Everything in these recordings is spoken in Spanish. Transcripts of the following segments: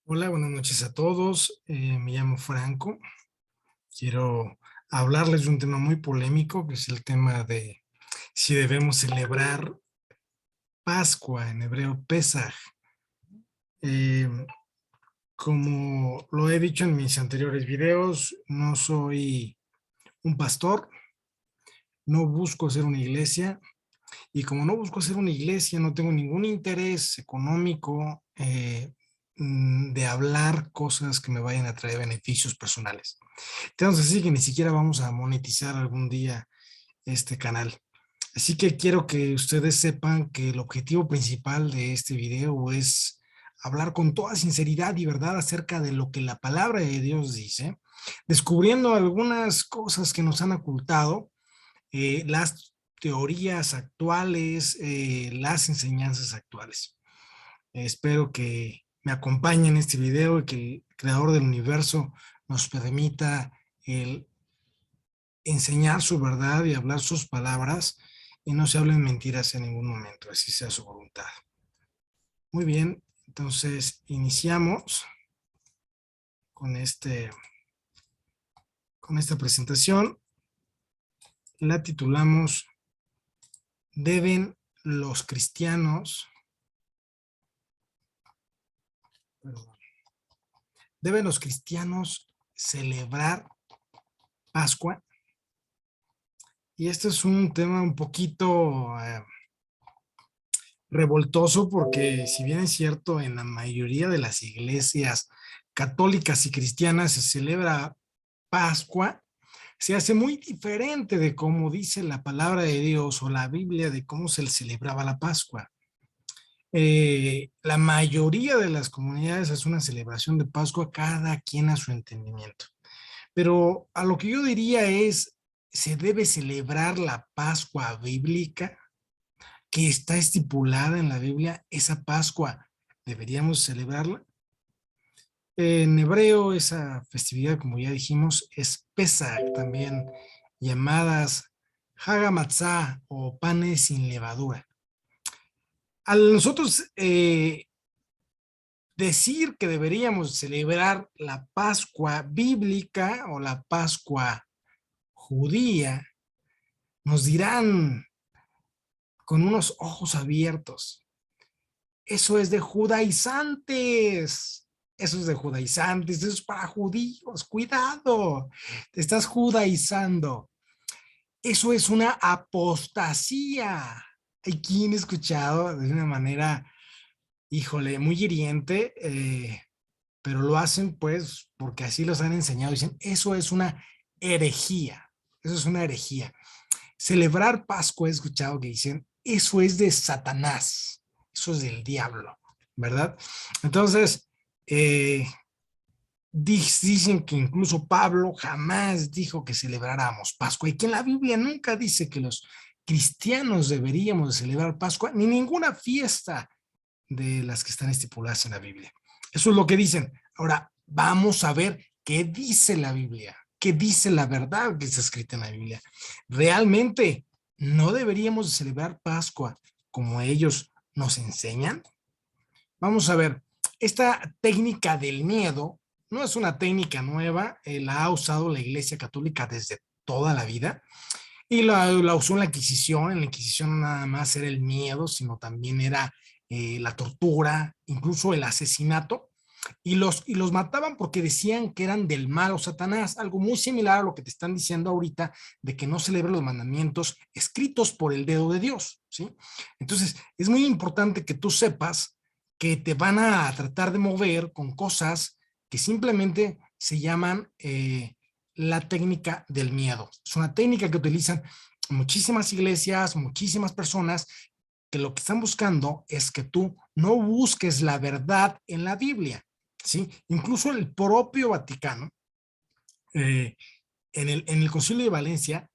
Hola, buenas noches a todos. Me llamo Franco. Quiero hablarles de un tema muy polémico, que es el tema de si debemos celebrar Pascua, en hebreo Pesaj. Eh, Como lo he dicho en mis anteriores videos, no soy un pastor, no busco ser una iglesia, y como no busco ser una iglesia, no tengo ningún interés económico de hablar cosas que me vayan a traer beneficios personales. Entonces, así que ni siquiera vamos a monetizar algún día este canal. Así que quiero que ustedes sepan que el objetivo principal de este video es hablar con toda sinceridad y verdad acerca de lo que la palabra de Dios dice, descubriendo algunas cosas que nos han ocultado, las teorías actuales, las enseñanzas actuales. Espero que me acompañen en este video y que el creador del universo nos permita el enseñar su verdad y hablar sus palabras y no se hablen mentiras en ningún momento, así sea su voluntad. Muy bien, entonces iniciamos con, con esta presentación. La titulamos ¿Deben los cristianos, perdón, deben los cristianos celebrar Pascua? Y este es un tema un poquito revoltoso porque si bien es cierto, en la mayoría de las iglesias católicas y cristianas se celebra Pascua, se hace muy diferente de cómo dice la palabra de Dios o la Biblia de cómo se celebraba la Pascua. La mayoría de las comunidades hace una celebración de Pascua, cada quien a su entendimiento. Pero a lo que yo diría es, ¿se debe celebrar la Pascua bíblica que está estipulada en la Biblia? Esa Pascua, ¿deberíamos celebrarla? En hebreo, esa festividad, como ya dijimos, es Pesach, también llamadas Hagamatzah o panes sin levadura. Al nosotros decir que deberíamos celebrar la Pascua bíblica o la Pascua judía, nos dirán con unos ojos abiertos: eso es de judaizantes, eso es de judaizantes, eso es para judíos, cuidado, te estás judaizando. Eso es una apostasía. Hay quien ha escuchado de una manera, híjole, muy hiriente, pero lo hacen pues porque así los han enseñado. Dicen, eso es una herejía, eso es una herejía. Celebrar Pascua, he escuchado que dicen, eso es de Satanás, eso es del diablo, ¿verdad? Entonces, dicen que incluso Pablo jamás dijo que celebráramos Pascua y que en la Biblia nunca dice que los cristianos deberíamos de celebrar Pascua ni ninguna fiesta de las que están estipuladas en la Biblia. Eso es lo que dicen. Ahora, vamos a ver qué dice la Biblia, qué dice la verdad que está escrita en la Biblia. ¿Realmente no deberíamos de celebrar Pascua como ellos nos enseñan? Vamos a ver, esta técnica del miedo no es una técnica nueva, la ha usado la Iglesia Católica desde toda la vida y la usó en la Inquisición. En la Inquisición no nada más era el miedo, sino también era la tortura, incluso el asesinato, y los mataban porque decían que eran del mal o Satanás, algo muy similar a lo que te están diciendo ahorita de que no celebres los mandamientos escritos por el dedo de Dios, ¿sí? Entonces, es muy importante que tú sepas que te van a tratar de mover con cosas que simplemente se llaman la técnica del miedo. Es una técnica que utilizan muchísimas iglesias, muchísimas personas, que lo que están buscando es que tú no busques la verdad en la Biblia, ¿sí? Incluso el propio Vaticano, en el Concilio de Valencia,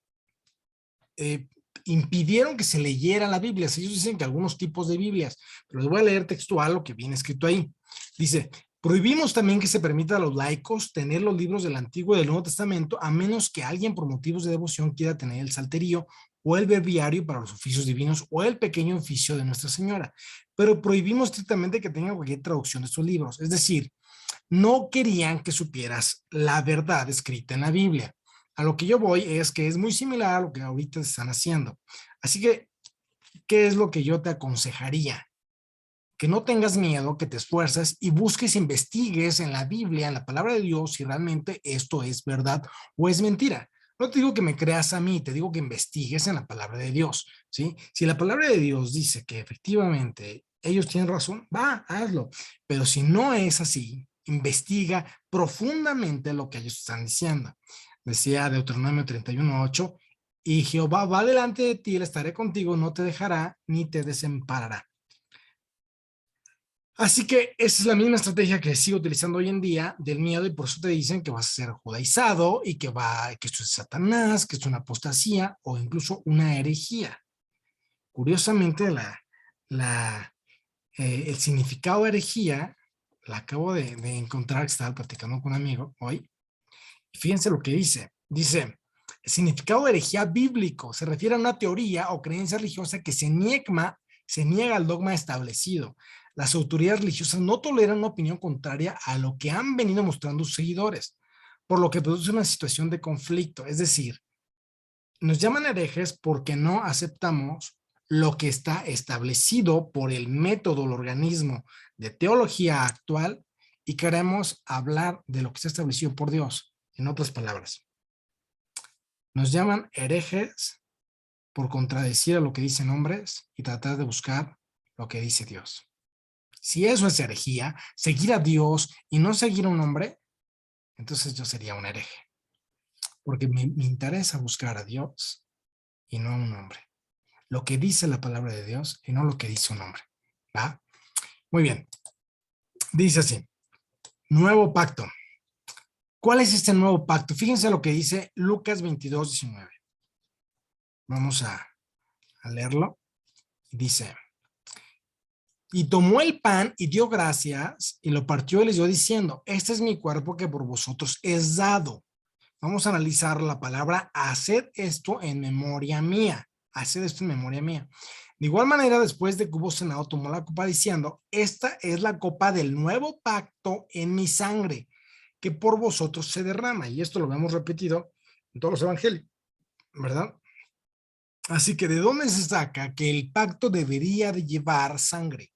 impidieron que se leyera la Biblia. Ellos dicen que algunos tipos de Biblias, pero les voy a leer textual lo que viene escrito ahí. Dice, prohibimos también que se permita a los laicos tener los libros del Antiguo y del Nuevo Testamento, a menos que alguien por motivos de devoción quiera tener el salterio o el breviario para los oficios divinos, o el pequeño oficio de Nuestra Señora. Pero prohibimos estrictamente que tengan cualquier traducción de estos libros. Es decir, no querían que supieras la verdad escrita en la Biblia. A lo que yo voy es que es muy similar a lo que ahorita están haciendo. Así que, ¿qué es lo que yo te aconsejaría? Que no tengas miedo, que te esfuerces y busques, investigues en la Biblia, en la palabra de Dios, si realmente esto es verdad o es mentira. No te digo que me creas a mí, te digo que investigues en la palabra de Dios, ¿sí? Si la palabra de Dios dice que efectivamente ellos tienen razón, va, hazlo. Pero si no es así, investiga profundamente lo que ellos están diciendo. Decía Deuteronomio 31:8, y Jehová va delante de ti, él estaré contigo, no te dejará ni te desamparará. Así que esa es la misma estrategia que sigo utilizando hoy en día del miedo, y por eso te dicen que vas a ser judaizado y que esto es Satanás, que es una apostasía o incluso una herejía. Curiosamente, el significado de herejía la acabo de encontrar, que estaba platicando con un amigo hoy. Fíjense lo que dice. Dice, el significado de herejía bíblico se refiere a una teoría o creencia religiosa que se niega al dogma establecido. Las autoridades religiosas no toleran una opinión contraria a lo que han venido mostrando sus seguidores, por lo que produce una situación de conflicto. Es decir, nos llaman herejes porque no aceptamos lo que está establecido por el método, el organismo de teología actual, y queremos hablar de lo que está establecido por Dios. En otras palabras, nos llaman herejes por contradecir a lo que dicen hombres y tratar de buscar lo que dice Dios. Si eso es herejía, seguir a Dios y no seguir a un hombre, entonces yo sería un hereje, porque me interesa buscar a Dios y no a un hombre. Lo que dice la palabra de Dios y no lo que dice un hombre. ¿Va? Muy bien. Dice así, nuevo pacto. ¿Cuál es este nuevo pacto? Fíjense lo que dice Lucas 22:19. Vamos a leerlo. Dice, y tomó el pan y dio gracias y lo partió y les dio diciendo, este es mi cuerpo que por vosotros es dado. Vamos a analizar la palabra, haced esto en memoria mía. Haced esto en memoria mía. De igual manera, después de que hubo cenado, tomó la copa diciendo, esta es la copa del nuevo pacto en mi sangre, que por vosotros se derrama. Y esto lo vemos repetido en todos los evangelios, ¿verdad? Así que, ¿de dónde se saca que el pacto debería de llevar sangre?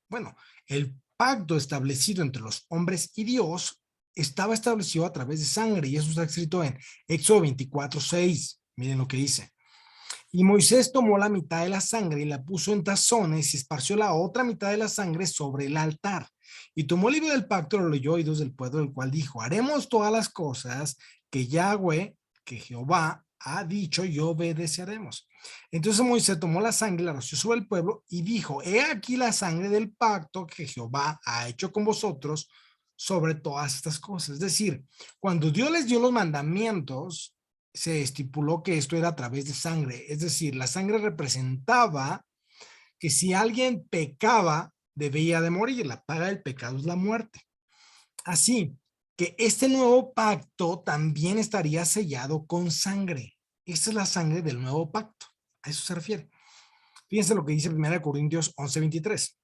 Bueno, el pacto establecido entre los hombres y Dios estaba establecido a través de sangre, y eso está escrito en Éxodo 24:6. Miren lo que dice. Y Moisés tomó la mitad de la sangre y la puso en tazones y esparció la otra mitad de la sangre sobre el altar. Y tomó el libro del pacto, lo leyó, oídos del pueblo, el cual dijo, haremos todas las cosas que Yahweh, que Jehová ha dicho, y obedeceremos. Entonces Moisés tomó la sangre, la roció sobre el pueblo y dijo, he aquí la sangre del pacto que Jehová ha hecho con vosotros sobre todas estas cosas. Es decir, cuando Dios les dio los mandamientos, se estipuló que esto era a través de sangre. Es decir, la sangre representaba que si alguien pecaba, debía de morir. La paga del pecado es la muerte. Así que este nuevo pacto también estaría sellado con sangre. Esta es la sangre del nuevo pacto. A eso se refiere. Fíjense lo que dice 1 Corintios 11:23.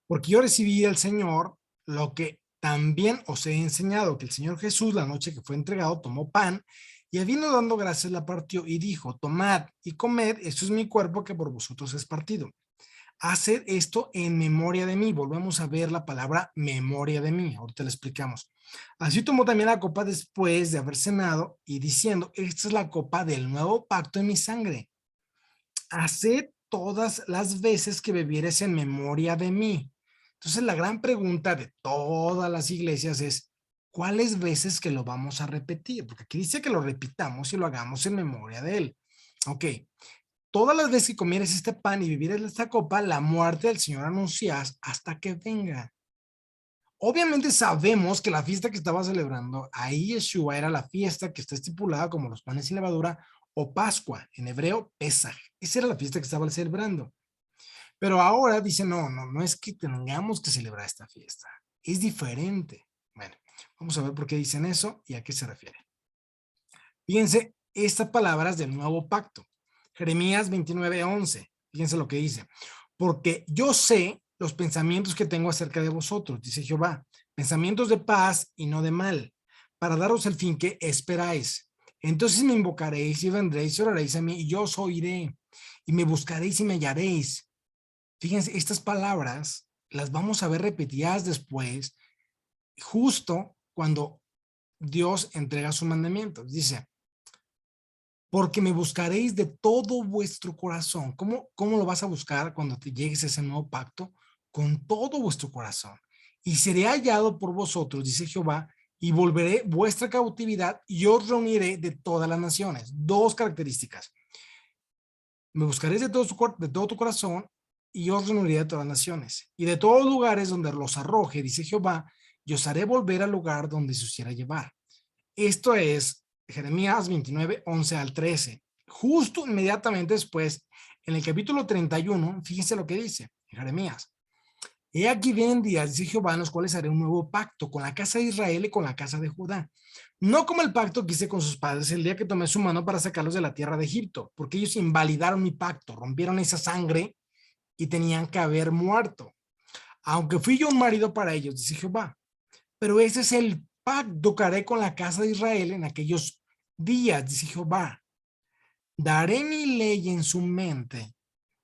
Porque yo recibí del Señor lo que también os he enseñado, que el Señor Jesús, la noche que fue entregado, tomó pan y habiendo dando gracias la partió y dijo, tomad y comed, esto es mi cuerpo que por vosotros es partido. Haced esto en memoria de mí. Volvemos a ver la palabra memoria de mí. Ahorita le explicamos. Así tomó también la copa después de haber cenado y diciendo, esta es la copa del nuevo pacto en mi sangre. Haced todas las veces que bebieres en memoria de mí. Entonces la gran pregunta de todas las iglesias es, ¿cuáles veces que lo vamos a repetir? Porque aquí dice que lo repitamos y lo hagamos en memoria de él. Ok, todas las veces que comieres este pan y bebieres esta copa, la muerte del Señor anuncias hasta que venga. Obviamente sabemos que la fiesta que estaba celebrando ahí Yeshua era la fiesta que está estipulada como los panes sin levadura o Pascua, en hebreo Pesaj. Esa era la fiesta que estaba celebrando. Pero ahora dice, no es que tengamos que celebrar esta fiesta. Es diferente. Bueno, vamos a ver por qué dicen eso y a qué se refiere. Fíjense, estas palabras del nuevo pacto. Jeremías 29:11. Fíjense lo que dice. Porque yo sé los pensamientos que tengo acerca de vosotros, dice Jehová, pensamientos de paz y no de mal, para daros el fin que esperáis. Entonces me invocaréis y vendréis y oraréis a mí y yo os oiré, y me buscaréis y me hallaréis. Fíjense, estas palabras las vamos a ver repetidas después, justo cuando Dios entrega sus mandamientos. Dice, porque me buscaréis de todo vuestro corazón. ¿Cómo lo vas a buscar cuando te llegues a ese nuevo pacto? Con todo vuestro corazón. Y seré hallado por vosotros, dice Jehová, y volveré vuestra cautividad y os reuniré de todas las naciones. Dos características. Me buscaréis de todo tu corazón y os reuniré de todas las naciones. Y de todos los lugares donde los arroje, dice Jehová, yo os haré volver al lugar donde se os quiera llevar. Esto es Jeremías 29:11 al 13. Justo inmediatamente después, en el capítulo 31, fíjense lo que dice Jeremías. He aquí vienen días, dice Jehová, en los cuales haré un nuevo pacto con la casa de Israel y con la casa de Judá. No como el pacto que hice con sus padres el día que tomé su mano para sacarlos de la tierra de Egipto, porque ellos invalidaron mi pacto, rompieron esa sangre y tenían que haber muerto. Aunque fui yo un marido para ellos, dice Jehová. Pero ese es el pacto que haré con la casa de Israel en aquellos días, dice Jehová. Daré mi ley en su mente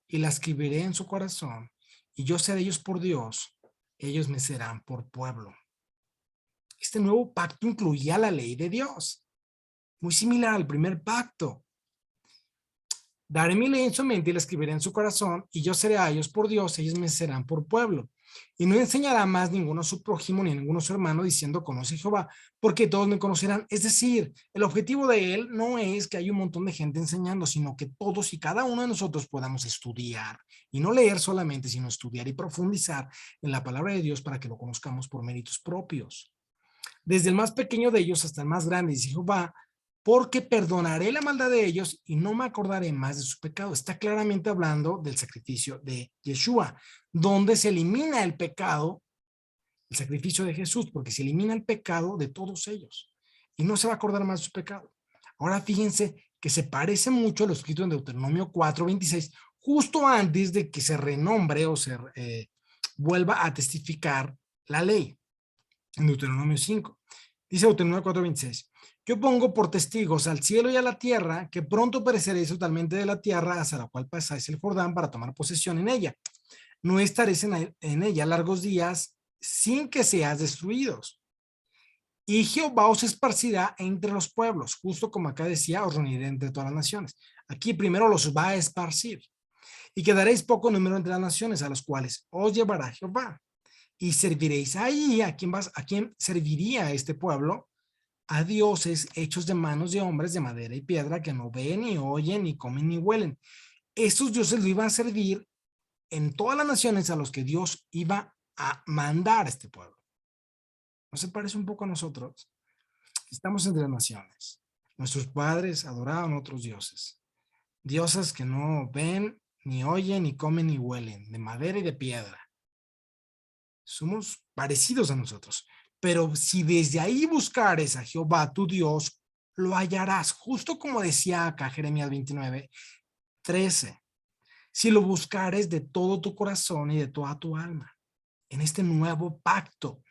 y la escribiré en su corazón, y yo seré ellos por Dios, ellos me serán por pueblo. Este nuevo pacto incluía la ley de Dios, muy similar al primer pacto. Daré mi ley en su mente y la escribiré en su corazón, y yo seré a ellos por Dios, ellos me serán por pueblo. Y no enseñará más ninguno a su prójimo ni a ninguno a su hermano diciendo conoce Jehová, porque todos me conocerán. Es decir, el objetivo de él no es que haya un montón de gente enseñando, sino que todos y cada uno de nosotros podamos estudiar y no leer solamente, sino estudiar y profundizar en la palabra de Dios para que lo conozcamos por méritos propios. Desde el más pequeño de ellos hasta el más grande, dice Jehová, porque perdonaré la maldad de ellos y no me acordaré más de su pecado. Está claramente hablando del sacrificio de Yeshua, donde se elimina el pecado, el sacrificio de Jesús, porque se elimina el pecado de todos ellos y no se va a acordar más de su pecado. Ahora fíjense que se parece mucho a lo escrito en Deuteronomio 4:26, justo antes de que se renombre o se vuelva a testificar la ley, en Deuteronomio 5. Dice Deuteronomio 4:26. Yo pongo por testigos al cielo y a la tierra que pronto pereceréis totalmente de la tierra hacia la cual pasáis el Jordán para tomar posesión en ella. No estaréis en ella largos días sin que seas destruidos. Y Jehová os esparcirá entre los pueblos, justo como acá decía, os reuniré entre todas las naciones. Aquí primero los va a esparcir. Y quedaréis poco número entre las naciones a las cuales os llevará Jehová. Y serviréis ahí. ¿A quién serviría este pueblo? A dioses hechos de manos de hombres de madera y piedra que no ven, ni oyen, ni comen, ni huelen. Estos dioses lo iban a servir en todas las naciones a los que Dios iba a mandar a este pueblo. ¿No se parece un poco a nosotros? Estamos entre las naciones. Nuestros padres adoraban otros dioses. Dioses que no ven, ni oyen, ni comen, ni huelen, de madera y de piedra. Somos parecidos a nosotros. Pero si desde ahí buscares a Jehová tu Dios, lo hallarás, justo como decía acá Jeremías 29:13. Si lo buscares de todo tu corazón y de toda tu alma, en este nuevo pacto.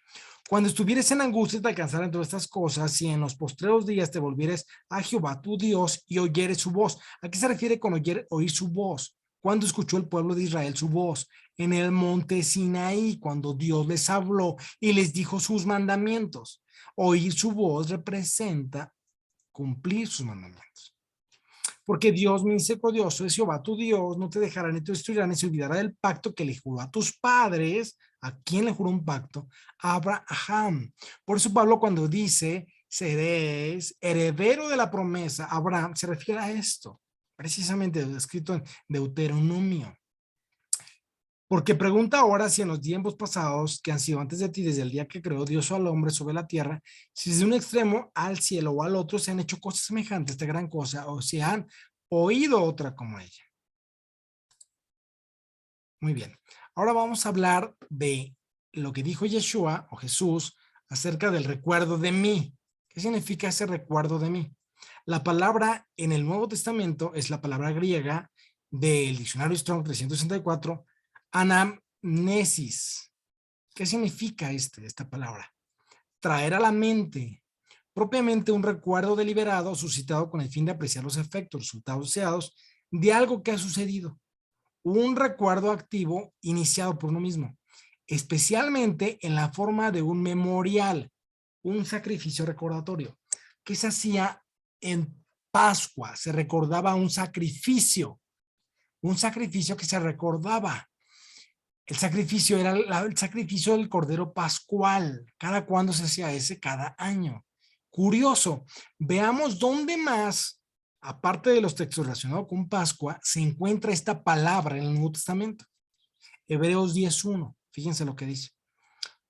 Cuando estuvieres en angustia te alcanzaran todas estas cosas, y en los postreros días te volvieres a Jehová tu Dios y oyeres su voz. ¿A qué se refiere con oír su voz? Cuando escuchó el pueblo de Israel su voz en el monte Sinaí, cuando Dios les habló y les dijo sus mandamientos. Oír su voz representa cumplir sus mandamientos. Porque Dios misericordioso es Jehová tu Dios, no te dejará ni te destruirá ni se olvidará del pacto que le juró a tus padres. ¿A quién le juró un pacto? A Abraham. Por eso Pablo cuando dice seréis heredero de la promesa, Abraham se refiere a esto, precisamente escrito en Deuteronomio. Porque pregunta ahora si en los tiempos pasados que han sido antes de ti, desde el día que creó Dios al hombre sobre la tierra, si desde un extremo al cielo o al otro se han hecho cosas semejantes a esta gran cosa, o si han oído otra como ella. Muy bien. Ahora vamos a hablar de lo que dijo Yeshua o Jesús acerca del recuerdo de mí. ¿Qué significa ese recuerdo de mí? La palabra en el Nuevo Testamento es la palabra griega del diccionario Strong 364, anamnesis. ¿Qué significa esta palabra? Traer a la mente propiamente un recuerdo deliberado suscitado con el fin de apreciar los efectos, resultados deseados de algo que ha sucedido. Un recuerdo activo iniciado por uno mismo, especialmente en la forma de un memorial, un sacrificio recordatorio. ¿Qué se hacía en Pascua? Se recordaba un sacrificio que se recordaba. El sacrificio era el sacrificio del Cordero Pascual. ¿Cada cuándo se hacía ese? Cada año. Curioso. Veamos dónde más, aparte de los textos relacionados con Pascua, se encuentra esta palabra en el Nuevo Testamento. Hebreos 10:1. Fíjense lo que dice.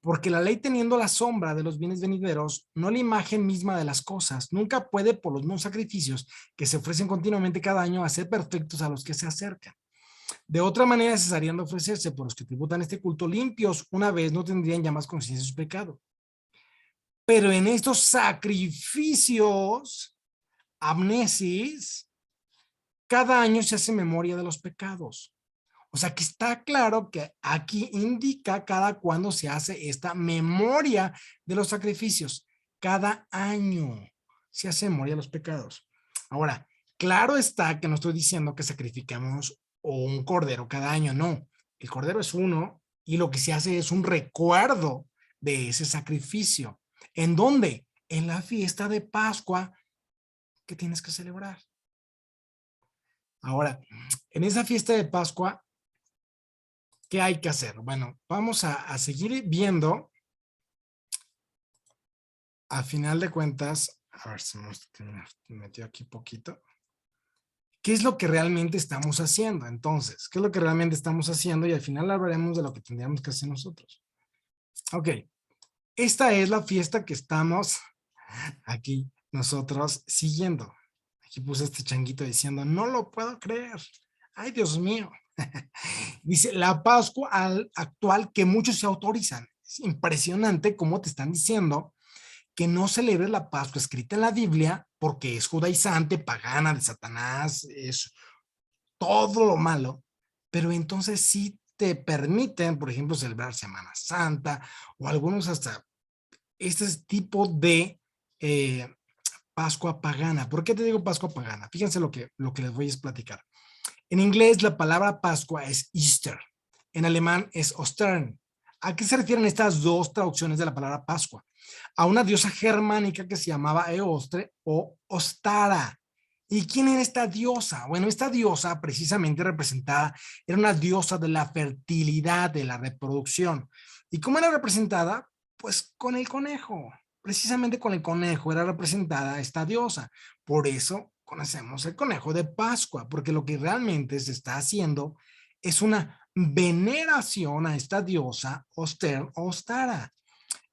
Porque la ley, teniendo la sombra de los bienes venideros, no la imagen misma de las cosas, nunca puede, por los mismos sacrificios que se ofrecen continuamente cada año, hacer perfectos a los que se acercan. De otra manera, cesarían de ofrecerse por los que tributan este culto limpios, una vez no tendrían ya más conciencia de su pecado. Pero en estos sacrificios, amnesis, cada año se hace memoria de los pecados. O sea que está claro que aquí indica cada cuándo se hace esta memoria de los sacrificios. Cada año se hace memoria de los pecados. Ahora, claro está que no estoy diciendo que sacrifiquemos un cordero cada año, no. El cordero es uno y lo que se hace es un recuerdo de ese sacrificio. ¿En dónde? En la fiesta de Pascua que tienes que celebrar. Ahora, en esa fiesta de Pascua, ¿qué hay que hacer? Bueno, vamos a seguir viendo. A final de cuentas, a ver si me metió aquí poquito. ¿Qué es lo que realmente estamos haciendo? Entonces, ¿qué es lo que realmente estamos haciendo? Y al final hablaremos de lo que tendríamos que hacer nosotros. Ok, esta es la fiesta que estamos aquí nosotros siguiendo. Aquí puse este changuito diciendo, no lo puedo creer. Ay, Dios mío. Dice, la Pascua actual que muchos se autorizan. Es impresionante cómo te están diciendo que no celebres la Pascua escrita en la Biblia porque es judaizante, pagana, de Satanás, es todo lo malo, pero entonces sí te permiten, por ejemplo, celebrar Semana Santa o algunos hasta este tipo de Pascua pagana. ¿Por qué te digo Pascua pagana? Fíjense lo que les voy a platicar. En inglés la palabra Pascua es Easter, en alemán es Ostern. ¿A qué se refieren estas dos traducciones de la palabra Pascua? A una diosa germánica que se llamaba Eostre o Ostara. ¿Y quién era esta diosa? Bueno, esta diosa precisamente representada era una diosa de la fertilidad, de la reproducción. ¿Y cómo era representada? Pues con el conejo. Precisamente con el conejo era representada esta diosa. Por eso conocemos el conejo de Pascua, porque lo que realmente se está haciendo es una veneración a esta diosa Ostara.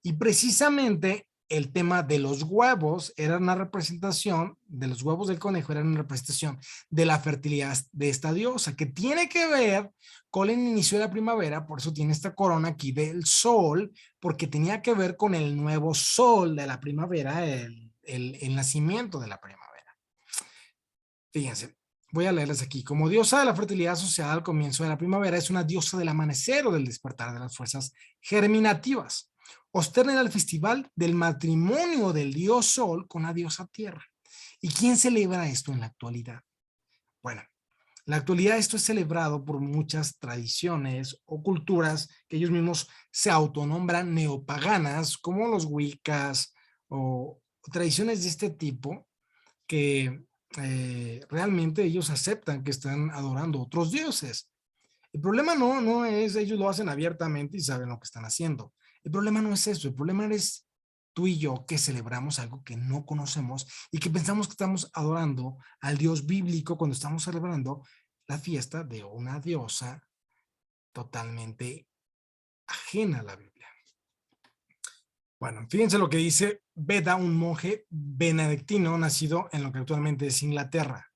Y precisamente el tema de los huevos era una representación, de los huevos del conejo era una representación de la fertilidad de esta diosa, que tiene que ver con el inicio de la primavera, por eso tiene esta corona aquí del sol, porque tenía que ver con el nuevo sol de la primavera, el nacimiento de la primavera. Fíjense, voy a leerles aquí. Como diosa de la fertilidad asociada al comienzo de la primavera, es una diosa del amanecer o del despertar de las fuerzas germinativas. Ostern era el festival del matrimonio del dios Sol con la diosa Tierra. ¿Y quién celebra esto en la actualidad? Bueno, en la actualidad esto es celebrado por muchas tradiciones o culturas que ellos mismos se autonombran neopaganas, como los wiccas o tradiciones de este tipo que realmente ellos aceptan que están adorando otros dioses. El problema no es, ellos lo hacen abiertamente y saben lo que están haciendo. El problema no es eso, el problema es tú y yo que celebramos algo que no conocemos y que pensamos que estamos adorando al Dios bíblico cuando estamos celebrando la fiesta de una diosa totalmente ajena a la Biblia. Bueno, fíjense lo que dice Beda, un monje benedictino nacido en lo que actualmente es Inglaterra.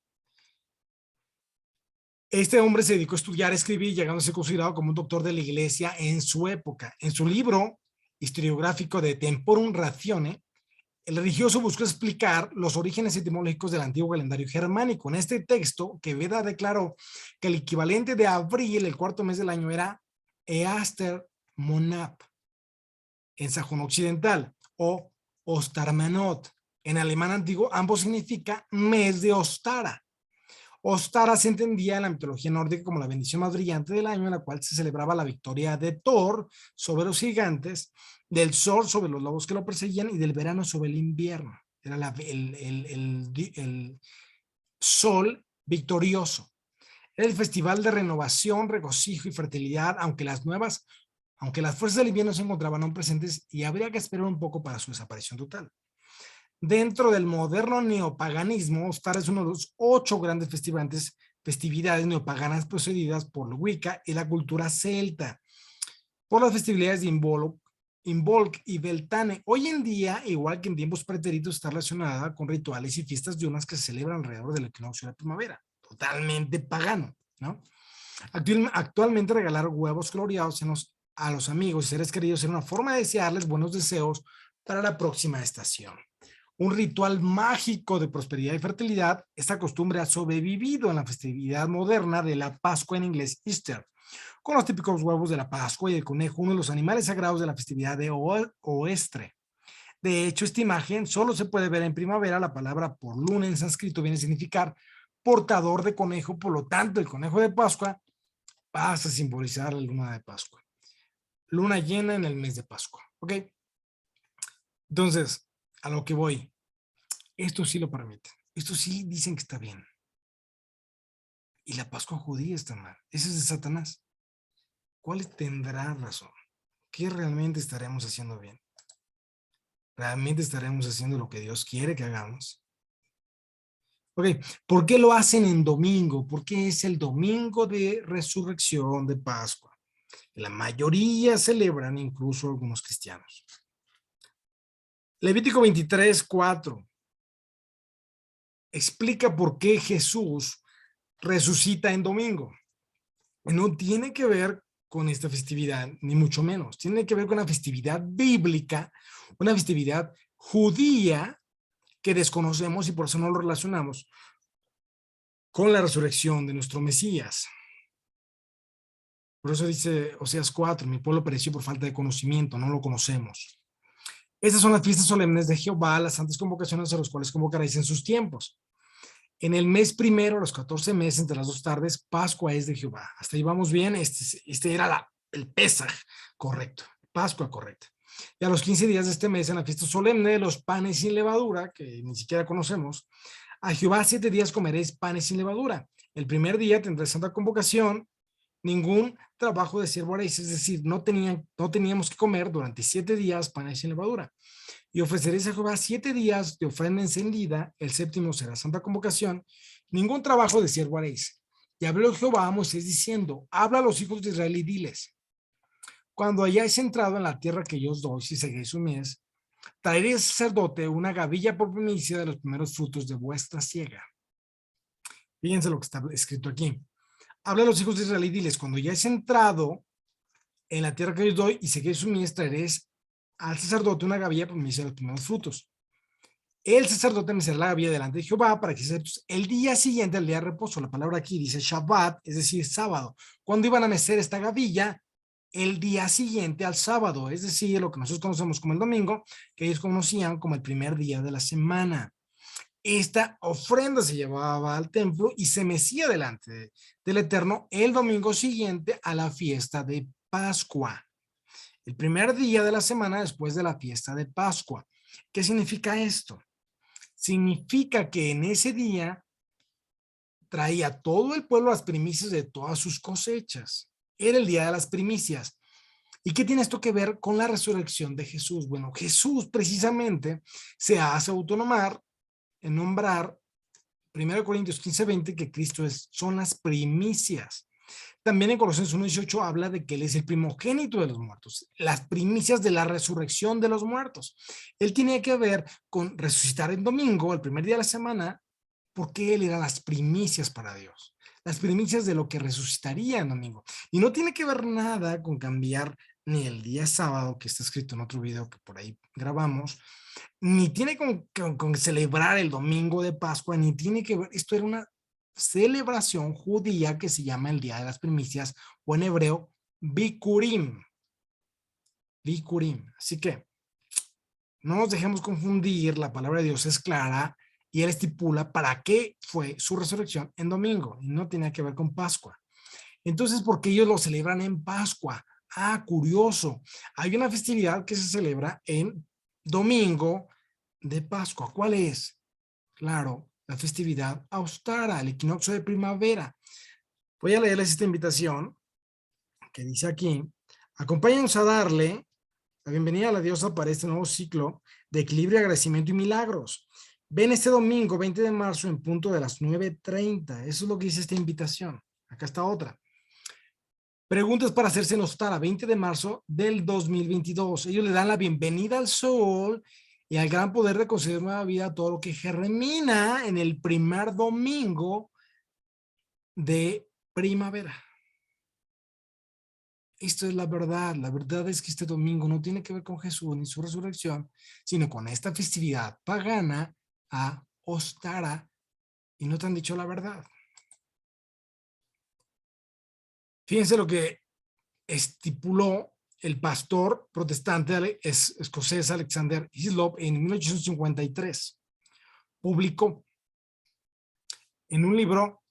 Este hombre se dedicó a estudiar, escribir, llegando a ser considerado como un doctor de la iglesia en su época. En su libro historiográfico de Temporum Ratione, el religioso buscó explicar los orígenes etimológicos del antiguo calendario germánico. En este texto, que Beda declaró que el equivalente de abril, el cuarto mes del año, era Easter Monat en sajón occidental o Ostarmanot en alemán antiguo. Ambos significa mes de Ostara. Ostara se entendía en la mitología nórdica como la bendición más brillante del año, en la cual se celebraba la victoria de Thor sobre los gigantes, del sol sobre los lobos que lo perseguían y del verano sobre el invierno. Era el sol victorioso. Era el festival de renovación, regocijo y fertilidad, aunque las fuerzas del invierno se encontraban aún presentes y habría que esperar un poco para su desaparición total. Dentro del moderno neopaganismo, Ostara es uno de los 8 grandes festividades neopaganas procedidas por Wicca y la cultura celta, por las festividades de Imbolc y Beltane. Hoy en día, igual que en tiempos pretéritos, está relacionada con rituales y fiestas diurnas que se celebran alrededor del equinoccio de la primavera. Totalmente pagano, ¿no? Actualmente regalar huevos coloreados a los amigos y seres queridos es una forma de desearles buenos deseos para la próxima estación. Un ritual mágico de prosperidad y fertilidad, esta costumbre ha sobrevivido en la festividad moderna de la Pascua, en inglés Easter, con los típicos huevos de la Pascua y el conejo, uno de los animales sagrados de la festividad de Oestre. De hecho, esta imagen solo se puede ver en primavera. La palabra por luna en sánscrito viene a significar portador de conejo, por lo tanto, el conejo de Pascua pasa a simbolizar la luna de Pascua. Luna llena en el mes de Pascua, ¿ok? Entonces, a lo que voy, esto sí lo permiten, esto sí dicen que está bien. Y la Pascua judía está mal, ese es de Satanás. ¿Cuál tendrá razón? ¿Qué realmente estaremos haciendo bien? ¿Realmente estaremos haciendo lo que Dios quiere que hagamos? Ok, ¿por qué lo hacen en domingo? ¿Por qué es el domingo de resurrección de Pascua? La mayoría celebran, incluso algunos cristianos. Levítico 23:4 explica por qué Jesús resucita en domingo. No tiene que ver con esta festividad, ni mucho menos. Tiene que ver con una festividad bíblica, una festividad judía que desconocemos y por eso no lo relacionamos con la resurrección de nuestro Mesías. Por eso dice Oseas 4, mi pueblo pereció por falta de conocimiento, no lo conocemos. Estas son las fiestas solemnes de Jehová, las santas convocaciones a las cuales convocaréis en sus tiempos. En el mes primero, los 14 meses, entre las 2 tardes, Pascua es de Jehová. Hasta ahí vamos bien. Este era el Pesaj correcto, Pascua correcta. Y a los 15 días de este mes, en la fiesta solemne de los panes sin levadura, que ni siquiera conocemos, a Jehová 7 días comeréis panes sin levadura. El primer día tendréis santa convocación, ningún trabajo de siervo haréis, es decir, no teníamos que comer durante 7 días panes sin levadura. Y ofreceréis a Jehová 7 días de ofrenda encendida, el séptimo será santa convocación, ningún trabajo de siervo haréis. Y habló Jehová a Moisés diciendo, habla a los hijos de Israel y diles, cuando hayáis entrado en la tierra que yo os doy, si seguís su mies, traeréis sacerdote una gavilla por primicia de los primeros frutos de vuestra siega. Fíjense lo que está escrito aquí. Habla a los hijos de Israel y diles, cuando hayáis entrado en la tierra que yo os doy y seguís su mies, traeréis al sacerdote una gavilla por primicia de los primeros frutos. El sacerdote mecerá la gavilla delante de Jehová para que se el día siguiente al día de reposo. La palabra aquí dice Shabbat, es decir, sábado. ¿Cuándo iban a mecer esta gavilla? El día siguiente al sábado, es decir, lo que nosotros conocemos como el domingo, que ellos conocían como el primer día de la semana. Esta ofrenda se llevaba al templo y se mecía delante del Eterno el domingo siguiente a la fiesta de Pascua. El primer día de la semana después de la fiesta de Pascua. ¿Qué significa esto? Significa que en ese día traía todo el pueblo las primicias de todas sus cosechas. Era el día de las primicias. ¿Y qué tiene esto que ver con la resurrección de Jesús? Bueno, Jesús precisamente se hace autonomar en nombrar 1 Corintios 15:20 que Cristo son las primicias. También en Colosenses 1:18 habla de que Él es el primogénito de los muertos, las primicias de la resurrección de los muertos. Él tiene que ver con resucitar el domingo, el primer día de la semana, porque Él era las primicias para Dios, las primicias de lo que resucitaría el domingo. Y no tiene que ver nada con cambiar ni el día sábado, que está escrito en otro video que por ahí grabamos, ni tiene con celebrar el domingo de Pascua, ni tiene que ver, esto era una celebración judía que se llama el Día de las Primicias, o en hebreo, Bikurim. Bikurim. Así que no nos dejemos confundir, la palabra de Dios es clara y él estipula para qué fue su resurrección en domingo y no tenía que ver con Pascua. Entonces, ¿por qué ellos lo celebran en Pascua? Ah, curioso. Hay una festividad que se celebra en domingo de Pascua. ¿Cuál es? Claro, la festividad austara, el equinoccio de primavera. Voy a leerles esta invitación que dice aquí: acompáñanos a darle la bienvenida a la diosa para este nuevo ciclo de equilibrio, agradecimiento y milagros. Ven este domingo 20 de marzo en punto de las 9:30. Eso es lo que dice esta invitación. Acá está otra. Preguntas para hacerse nostara, 20 de marzo del 2022. Ellos le dan la bienvenida al sol y al gran poder de conceder nueva vida a todo lo que germina en el primer domingo de primavera. Esto es la verdad. La verdad es que este domingo no tiene que ver con Jesús ni su resurrección, sino con esta festividad pagana a Ostara, y no te han dicho la verdad. Fíjense lo que estipuló el pastor protestante escocés Alexander Hislop en 1853. Publicó en un libro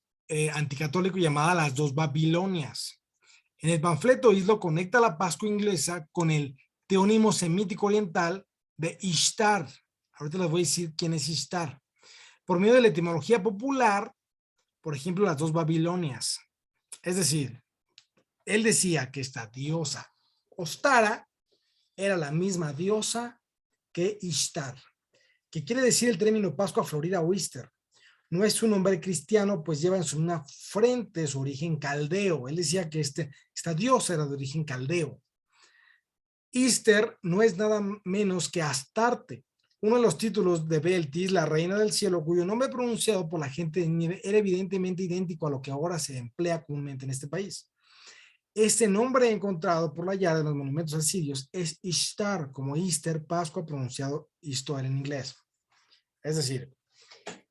anticatólico llamado Las dos Babilonias. En el panfleto Hislop conecta la Pascua inglesa con el teónimo semítico oriental de Ishtar. Ahorita les voy a decir quién es Ishtar. Por medio de la etimología popular, por ejemplo, las dos Babilonias. Es decir, él decía que esta diosa Ostara era la misma diosa que Ishtar, que quiere decir el término Pascua Florida o Easter. No es un nombre cristiano, pues lleva en su una frente su origen caldeo. Él decía que esta diosa era de origen caldeo. Easter no es nada menos que Astarte, uno de los títulos de Beltis, la reina del cielo, cuyo nombre pronunciado por la gente era evidentemente idéntico a lo que ahora se emplea comúnmente en este país. Este nombre encontrado por la Yara de los monumentos asirios es Ishtar, como Easter, Pascua, pronunciado Ishtar en inglés. Es decir,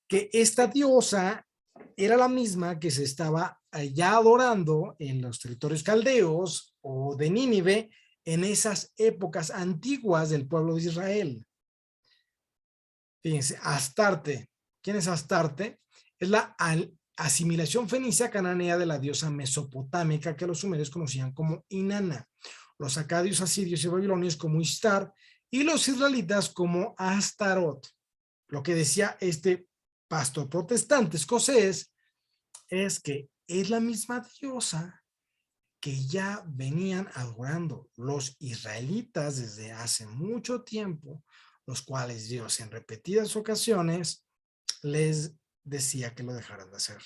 que esta diosa era la misma que se estaba ya adorando en los territorios caldeos o de Nínive en esas épocas antiguas del pueblo de Israel. Fíjense, Astarte. ¿Quién es Astarte? Es la asimilación fenicia cananea de la diosa mesopotámica que los sumerios conocían como Inanna, los acadios, asirios y babilonios como Ishtar y los israelitas como Astarot. Lo que decía este pastor protestante escocés es que es la misma diosa que ya venían adorando los israelitas desde hace mucho tiempo, los cuales Dios en repetidas ocasiones les decía que lo dejaran de hacer.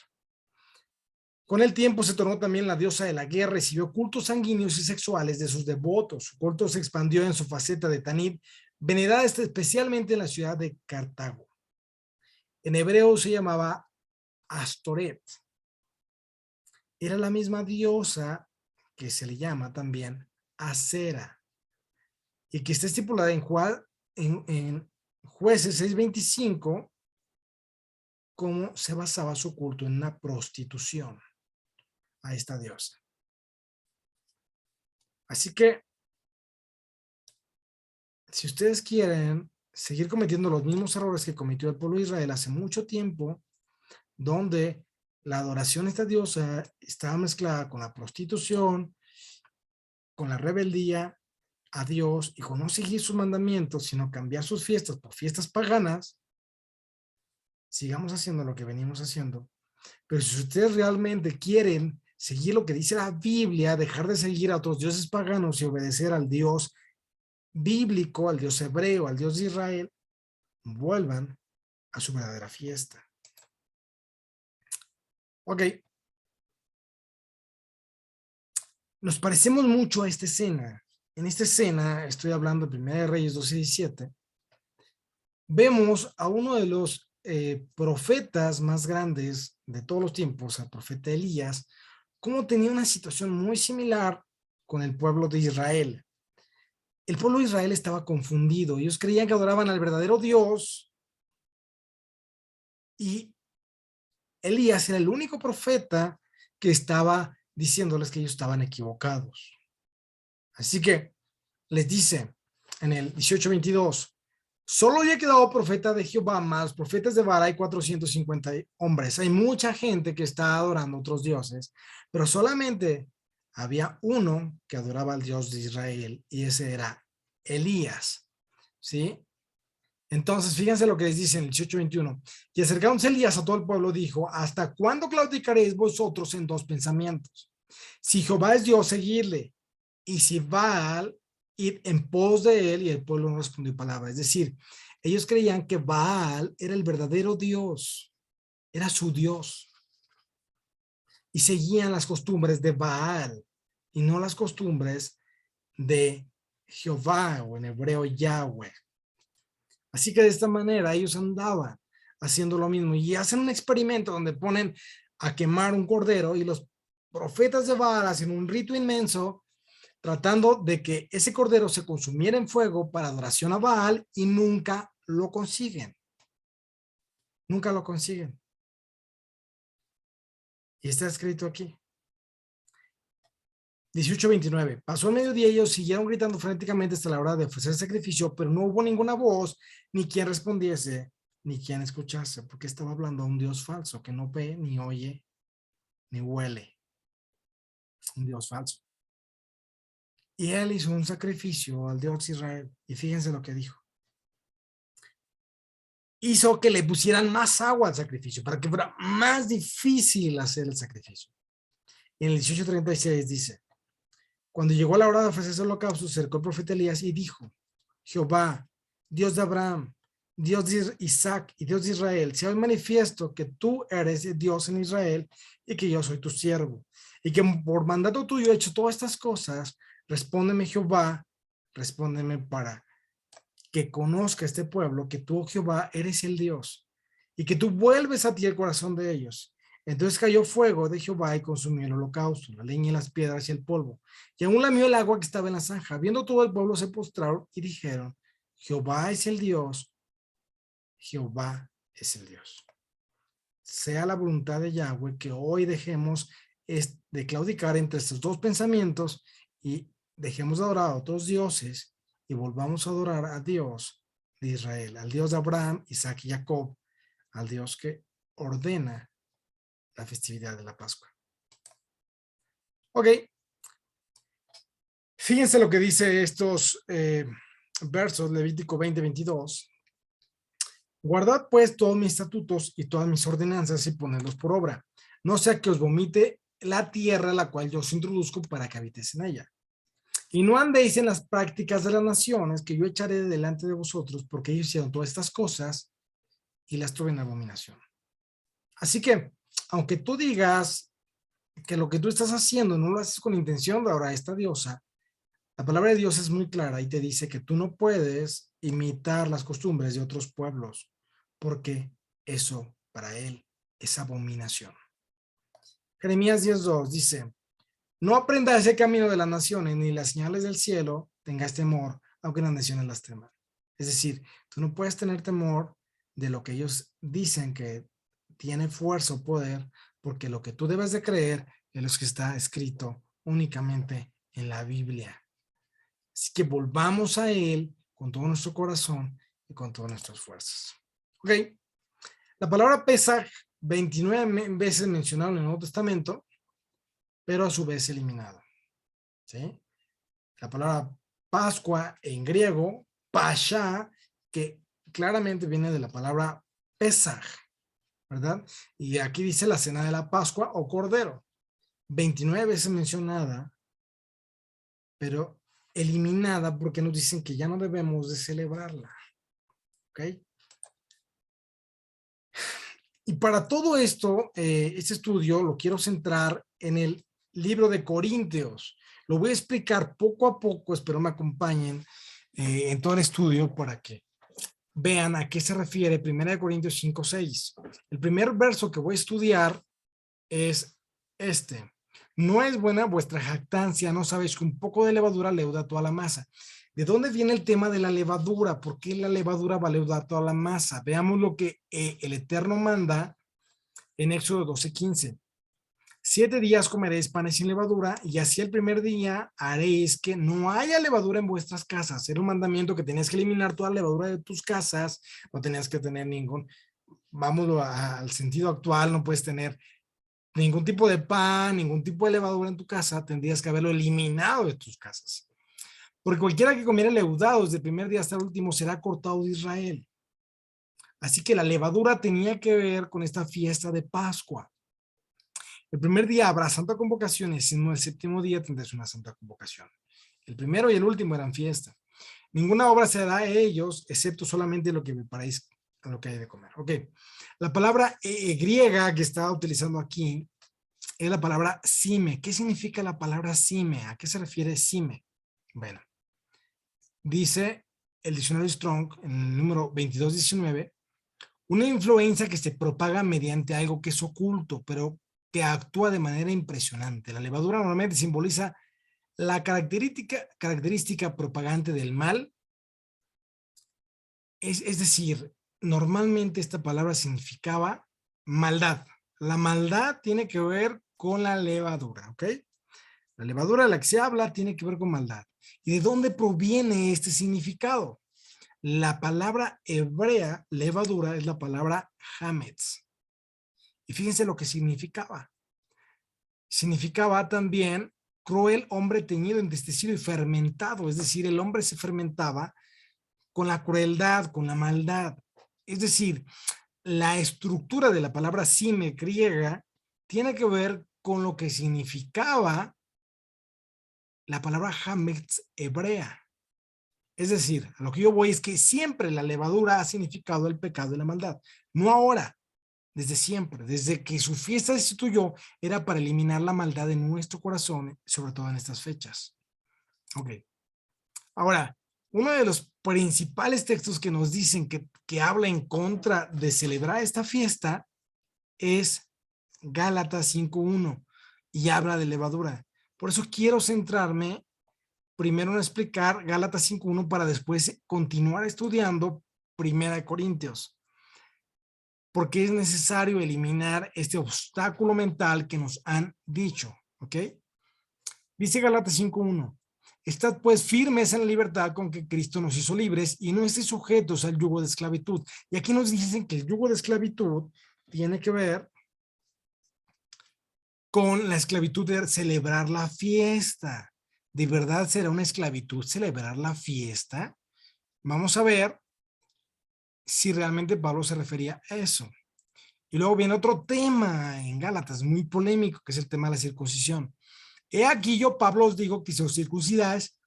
Con el tiempo se tornó también la diosa de la guerra, recibió cultos sanguíneos y sexuales de sus devotos. Su culto se expandió en su faceta de Tanit, venerada especialmente en la ciudad de Cartago. En hebreo se llamaba Astoret. Era la misma diosa que se le llama también Acera y que está estipulada en Jueces 6:25 cómo se basaba su culto en una prostitución a esta diosa. Así que, si ustedes quieren seguir cometiendo los mismos errores que cometió el pueblo de Israel hace mucho tiempo, donde la adoración a esta diosa estaba mezclada con la prostitución, con la rebeldía a Dios y con no seguir sus mandamientos, sino cambiar sus fiestas por fiestas paganas, sigamos haciendo lo que venimos haciendo. Pero si ustedes realmente quieren seguir lo que dice la Biblia, dejar de seguir a otros dioses paganos y obedecer al Dios bíblico, al Dios hebreo, al Dios de Israel, vuelvan a su verdadera fiesta. Ok. Nos parecemos mucho a esta escena. En esta escena, estoy hablando de 1 Reyes 12:17, vemos a uno de los profetas más grandes de todos los tiempos, al profeta Elías, cómo tenía una situación muy similar con el pueblo de Israel. el pueblo de Israel estaba confundido. Ellos creían que adoraban al verdadero Dios y Elías era el único profeta que estaba diciéndoles que ellos estaban equivocados. Así que les dice en el 18:22, solo había quedado profeta de Jehová, más profetas de Baal hay 450 hombres. Hay mucha gente que está adorando a otros dioses, pero solamente había uno que adoraba al Dios de Israel y ese era Elías. ¿Sí? Entonces, fíjense lo que les dice en el 18:21. Y acercándose Elías a todo el pueblo, dijo: ¿hasta cuándo claudicaréis vosotros en dos pensamientos? Si Jehová es Dios, seguidle, y si Baal, id en pos de él. Y el pueblo no respondió palabra. Es decir, ellos creían que Baal era el verdadero Dios, era su Dios, y seguían las costumbres de Baal y no las costumbres de Jehová, o en hebreo Yahweh. Así que de esta manera ellos andaban haciendo lo mismo y hacen un experimento donde ponen a quemar un cordero y los profetas de Baal hacen un rito inmenso tratando de que ese cordero se consumiera en fuego para adoración a Baal y nunca lo consiguen. Nunca lo consiguen. Y está escrito aquí. 18:29. Pasó el mediodía y ellos siguieron gritando frenéticamente hasta la hora de ofrecer sacrificio, pero no hubo ninguna voz, ni quien respondiese, ni quien escuchase, porque estaba hablando a un Dios falso que no ve, ni oye, ni huele. Un Dios falso. Y él hizo un sacrificio al Dios de Israel. Y fíjense lo que dijo. Hizo que le pusieran más agua al sacrificio para que fuera más difícil hacer el sacrificio. Y en el 18:36 dice: cuando llegó la hora de ofrecer el holocausto, se acercó el profeta Elías y dijo: Jehová, Dios de Abraham, Dios de Isaac y Dios de Israel, sea manifiesto que tú eres Dios en Israel y que yo soy tu siervo, y que por mandato tuyo he hecho todas estas cosas. Respóndeme, Jehová, respóndeme para que conozca este pueblo que tú, Jehová, eres el Dios, y que tú vuelves a ti el corazón de ellos. Entonces cayó fuego de Jehová y consumió el holocausto, la leña y las piedras y el polvo, y aún lamió el agua que estaba en la zanja. Viendo todo el pueblo, se postraron y dijeron: Jehová es el Dios, Jehová es el Dios. Sea la voluntad de Yahweh que hoy dejemos de claudicar entre estos dos pensamientos y dejemos de adorar a otros dioses y volvamos a adorar a Dios de Israel, al Dios de Abraham, Isaac y Jacob, al Dios que ordena la festividad de la Pascua. Ok. Fíjense lo que dice estos versos, Levítico 20:22. Guardad pues todos mis estatutos y todas mis ordenanzas y ponedlos por obra. No sea que os vomite la tierra la cual yo os introduzco para que habites en ella. Y no andéis en las prácticas de las naciones que yo echaré delante de vosotros, porque ellos hicieron todas estas cosas y las tuve en abominación. Así que, aunque tú digas que lo que tú estás haciendo no lo haces con intención de adorar a esta diosa, la palabra de Dios es muy clara y te dice que tú no puedes imitar las costumbres de otros pueblos, porque eso para él es abominación. Jeremías 10:2 dice: no aprendáis el camino de las naciones, ni las señales del cielo tengáis temor, aunque las naciones las teman. Es decir, tú no puedes tener temor de lo que ellos dicen que tiene fuerza o poder, porque lo que tú debes de creer es lo que está escrito únicamente en la Biblia. Así que volvamos a él con todo nuestro corazón y con todas nuestras fuerzas. Ok. La palabra Pesaj, 29 veces mencionada en el Nuevo Testamento, pero a su vez eliminada. ¿Sí? La palabra Pascua en griego, Pasha, que claramente viene de la palabra Pesaj, ¿verdad? Y aquí dice la cena de la Pascua o Cordero. 29 veces mencionada, pero eliminada porque nos dicen que ya no debemos de celebrarla. ¿Ok? Y para todo esto, este estudio lo quiero centrar en el libro de Corintios. Lo voy a explicar poco a poco, espero me acompañen en todo el estudio para que vean a qué se refiere 1 Corintios 5:6. El primer verso que voy a estudiar es este. No es buena vuestra jactancia, no sabéis que un poco de levadura leuda toda la masa. ¿De dónde viene el tema de la levadura? ¿Por qué la levadura va a leudar toda la masa? Veamos lo que el Eterno manda en Éxodo 12:15. 7 días comeréis panes sin levadura, y así el primer día haréis que no haya levadura en vuestras casas. Era un mandamiento que tenías que eliminar toda la levadura de tus casas, no tenías que tener ningún, vámonos al sentido actual, no puedes tener ningún tipo de pan, ningún tipo de levadura en tu casa, tendrías que haberlo eliminado de tus casas. Porque cualquiera que comiera leudado desde el primer día hasta el último será cortado de Israel. Así que la levadura tenía que ver con esta fiesta de Pascua. El primer día habrá santa convocación y sino el séptimo día tendréis una santa convocación. El primero y el último eran fiesta. Ninguna obra se hará a ellos, excepto solamente lo que me paréis a lo que hay de comer. Ok. La palabra griega que está utilizando aquí es la palabra sime. ¿Qué significa la palabra sime? ¿A qué se refiere sime? Bueno, dice el diccionario Strong en el número 2219, una influencia que se propaga mediante algo que es oculto, pero que actúa de manera impresionante. La levadura normalmente simboliza la característica propagante del mal. Es decir, normalmente esta palabra significaba maldad. La maldad tiene que ver con la levadura, ¿ok? La levadura de la que se habla tiene que ver con maldad. ¿Y de dónde proviene este significado? La palabra hebrea levadura es la palabra hametz. Y fíjense lo que significaba. Significaba también cruel hombre teñido, entristecido y fermentado. Es decir, el hombre se fermentaba con la crueldad, con la maldad. Es decir, la estructura de la palabra sime griega tiene que ver con lo que significaba la palabra hametz hebrea. Es decir, a lo que yo voy es que siempre la levadura ha significado el pecado y la maldad. No ahora, desde siempre, desde que su fiesta se instituyó, era para eliminar la maldad de nuestro corazón, sobre todo en estas fechas. Ok. Ahora, uno de los principales textos que nos dicen que habla en contra de celebrar esta fiesta es Gálatas 5:1 y habla de levadura. Por eso quiero centrarme primero en explicar Gálatas 5:1 para después continuar estudiando Primera de Corintios, porque es necesario eliminar este obstáculo mental que nos han dicho, ¿ok? Dice Gálatas 5:1, estad pues firmes en la libertad con que Cristo nos hizo libres y no estéis sujetos al yugo de esclavitud. Y aquí nos dicen que el yugo de esclavitud tiene que ver con la esclavitud de celebrar la fiesta. ¿De verdad será una esclavitud celebrar la fiesta? Vamos a ver si realmente Pablo se refería a eso. Y luego viene otro tema en Gálatas muy polémico, que es el tema de la circuncisión. He aquí yo, Pablo, os digo que si os circuncidáis,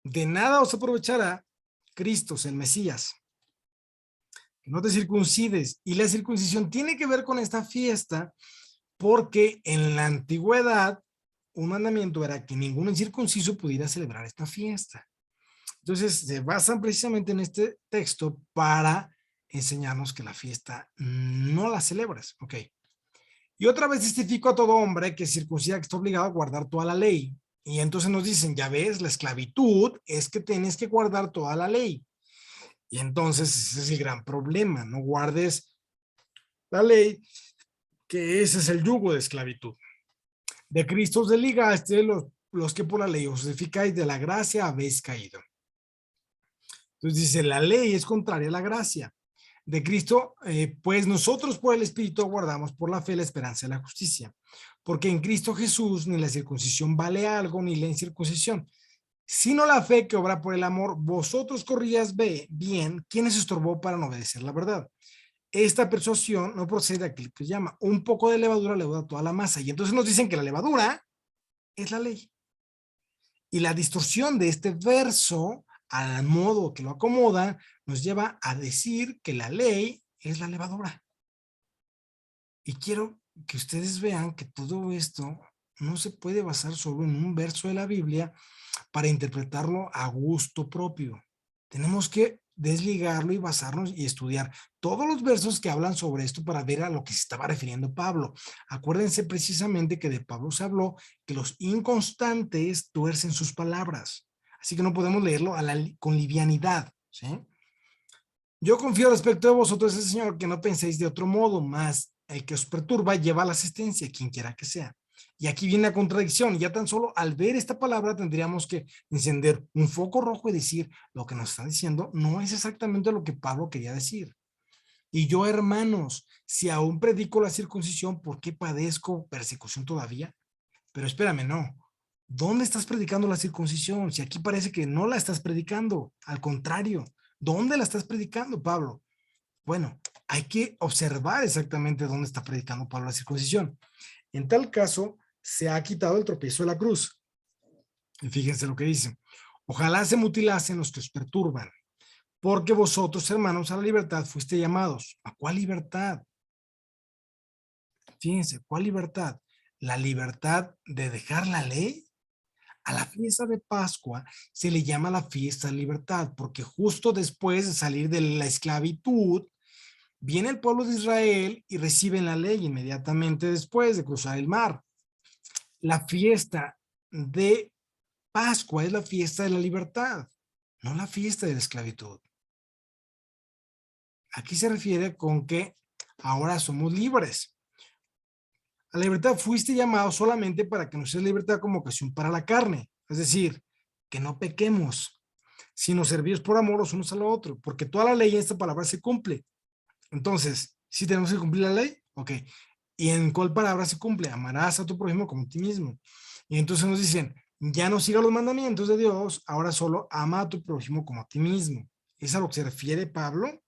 de nada os aprovechará Cristo, el Mesías. Que no te circuncides. Y la circuncisión tiene que ver con esta fiesta, porque en la antigüedad un mandamiento era que ningún incircunciso pudiera celebrar esta fiesta. Entonces se basan precisamente en este texto para enseñarnos que la fiesta no la celebras. Ok. Y otra vez testifico a todo hombre que circuncida que está obligado a guardar toda la ley. Y entonces nos dicen, ya ves, la esclavitud es que tienes que guardar toda la ley. Y entonces ese es el gran problema, no guardes la ley, que ese es el yugo de esclavitud. De Cristo os desligaste los que por la ley os justificáis, de la gracia habéis caído. Entonces dice, la ley es contraria a la gracia. De Cristo, pues nosotros por el Espíritu guardamos por la fe la esperanza de la justicia. Porque en Cristo Jesús ni la circuncisión vale algo, ni la incircuncisión, sino la fe que obra por el amor. Vosotros corrías bien, ¿quién os estorbó para no obedecer la verdad? Esta persuasión no procede de aquel que llama. Un poco de levadura leuda toda la masa. Y entonces nos dicen que la levadura es la ley. Y la distorsión de este verso, al modo que lo acomoda, nos lleva a decir que la ley es la levadura. Y quiero que ustedes vean que todo esto no se puede basar solo en un verso de la Biblia para interpretarlo a gusto propio. Tenemos que desligarlo y basarnos y estudiar todos los versos que hablan sobre esto para ver a lo que se estaba refiriendo Pablo. Acuérdense precisamente que de Pablo se habló que los inconstantes tuercen sus palabras. Así que no podemos leerlo con livianidad, ¿sí? Yo confío respecto de vosotros, Señor, que no penséis de otro modo, más el que os perturba lleva la asistencia, quien quiera que sea. Y aquí viene la contradicción. Ya tan solo al ver esta palabra tendríamos que encender un foco rojo y decir, lo que nos están diciendo no es exactamente lo que Pablo quería decir. Y yo, hermanos, si aún predico la circuncisión, ¿por qué padezco persecución todavía? Pero espérame, no. ¿Dónde estás predicando la circuncisión? Si aquí parece que no la estás predicando, al contrario, ¿dónde la estás predicando, Pablo? Bueno, hay que observar exactamente dónde está predicando Pablo la circuncisión. En tal caso, se ha quitado el tropiezo de la cruz. Y fíjense lo que dice. Ojalá se mutilasen los que os perturban, porque vosotros, hermanos, a la libertad fuiste llamados. ¿A cuál libertad? Fíjense, ¿cuál libertad? ¿La libertad de dejar la ley? A la fiesta de Pascua se le llama la fiesta de libertad, porque justo después de salir de la esclavitud, viene el pueblo de Israel y reciben la ley inmediatamente después de cruzar el mar. La fiesta de Pascua es la fiesta de la libertad, no la fiesta de la esclavitud. Aquí se refiere con que ahora somos libres. A la libertad fuiste llamado solamente para que no sea libertad como ocasión para la carne, es decir, que no pequemos, sino servidos por amor los unos a los otros, porque toda la ley en esta palabra se cumple. Entonces, si tenemos que cumplir la ley, ok. ¿Y en cuál palabra se cumple? Amarás a tu prójimo como a ti mismo. Y entonces nos dicen, ya no siga los mandamientos de Dios, ahora solo ama a tu prójimo como a ti mismo. ¿Es a lo que se refiere Pablo?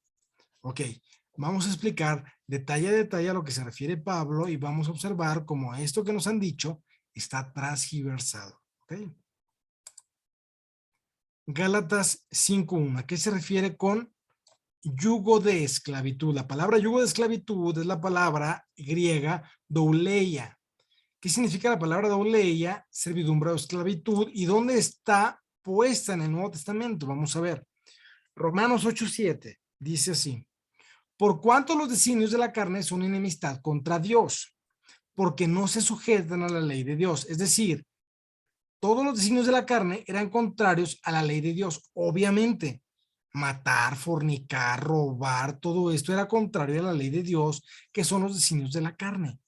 Ok, vamos a explicar detalle a detalle a lo que se refiere Pablo y vamos a observar cómo esto que nos han dicho está transgiversado. Ok. Gálatas 5:1, ¿a qué se refiere con yugo de esclavitud? La palabra yugo de esclavitud es la palabra griega douleia. ¿Qué significa la palabra douleia? Servidumbre o esclavitud. ¿Y dónde está puesta en el Nuevo Testamento? Vamos a ver. Romanos 8:7 dice así. Por cuanto los designios de la carne son enemistad contra Dios, porque no se sujetan a la ley de Dios. Es decir, todos los designios de la carne eran contrarios a la ley de Dios. Obviamente, matar, fornicar, robar, todo esto era contrario a la ley de Dios, que son los designios de la carne.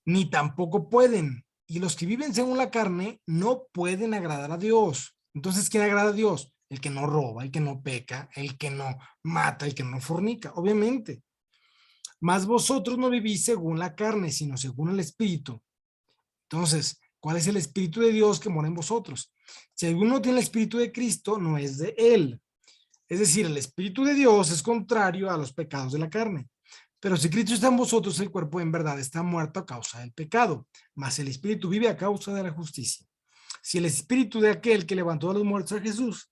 Ni tampoco pueden. Y los que viven según la carne no pueden agradar a Dios. Entonces, ¿quién agrada a Dios? El que no roba, el que no peca, el que no mata, el que no fornica, obviamente. Mas vosotros no vivís según la carne, sino según el Espíritu. Entonces, ¿cuál es el Espíritu de Dios que mora en vosotros? Si alguno tiene el Espíritu de Cristo, no es de él. Es decir, el Espíritu de Dios es contrario a los pecados de la carne. Pero si Cristo está en vosotros, el cuerpo en verdad está muerto a causa del pecado, mas el Espíritu vive a causa de la justicia. Si el Espíritu de aquel que levantó a los muertos a Jesús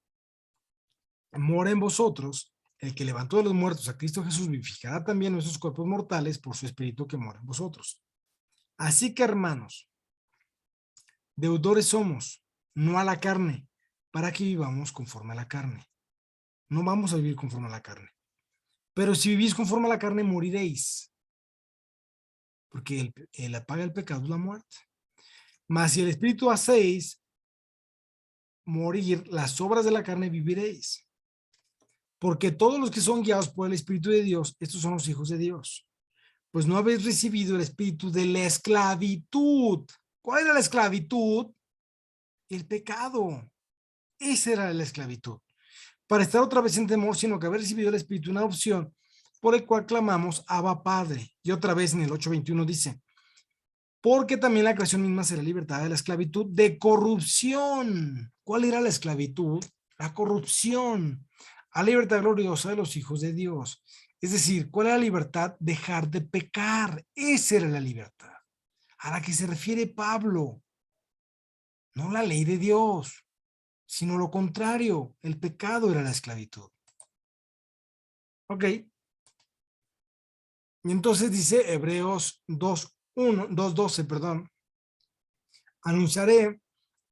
mora en vosotros, el que levantó de los muertos a Cristo Jesús vivificará también nuestros cuerpos mortales por su Espíritu que mora en vosotros. Así que, hermanos, deudores somos, no a la carne, para que vivamos conforme a la carne. No vamos a vivir conforme a la carne. Pero si vivís conforme a la carne, moriréis. Porque la paga del pecado es la muerte. Mas si el Espíritu hacéis morir las obras de la carne, viviréis. Porque todos los que son guiados por el Espíritu de Dios, estos son los hijos de Dios. Pues no habéis recibido el espíritu de la esclavitud. ¿Cuál era la esclavitud? El pecado. Esa era la esclavitud. Para estar otra vez en temor, sino que haber recibido el espíritu, una opción por el cual clamamos Abba Padre. Y otra vez en el 8:21 dice, porque también la creación misma será libertada de la esclavitud de corrupción. ¿Cuál era la esclavitud? La corrupción. A la libertad gloriosa de los hijos de Dios. Es decir, ¿cuál era la libertad? Dejar de pecar. Esa era la libertad. A la que se refiere Pablo. No la ley de Dios, sino lo contrario. El pecado era la esclavitud. Ok. Y entonces dice Hebreos 2:12, perdón. Anunciaré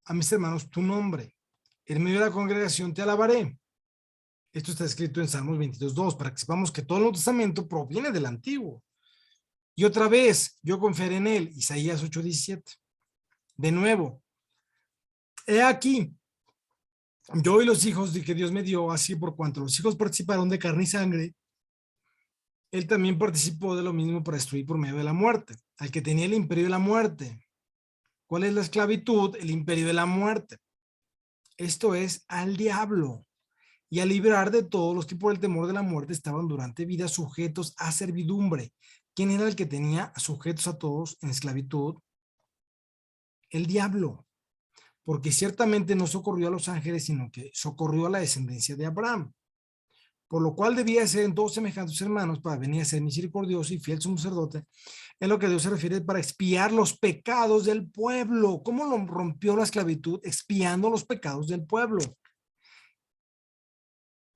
a mis hermanos tu nombre. En medio de la congregación te alabaré. Esto está escrito en Salmos 22:2, para que sepamos que todo el Nuevo Testamento proviene del Antiguo. Y otra vez, yo confiaré en él, Isaías 8:17. De nuevo, he aquí, yo y los hijos de que Dios me dio, así por cuanto los hijos participaron de carne y sangre, él también participó de lo mismo para destruir por medio de la muerte, al que tenía el imperio de la muerte. ¿Cuál es la esclavitud? El imperio de la muerte. Esto es al diablo. Y a librar de todos los que por el temor de la muerte estaban durante vida sujetos a servidumbre. ¿Quién era el que tenía sujetos a todos en esclavitud? El diablo. Porque ciertamente no socorrió a los ángeles, sino que socorrió a la descendencia de Abraham. Por lo cual debía ser en todos semejantes hermanos para venir a ser misericordioso y fiel sumo sacerdote, en lo que Dios se refiere para expiar los pecados del pueblo. ¿Cómo lo rompió la esclavitud? Expiando los pecados del pueblo,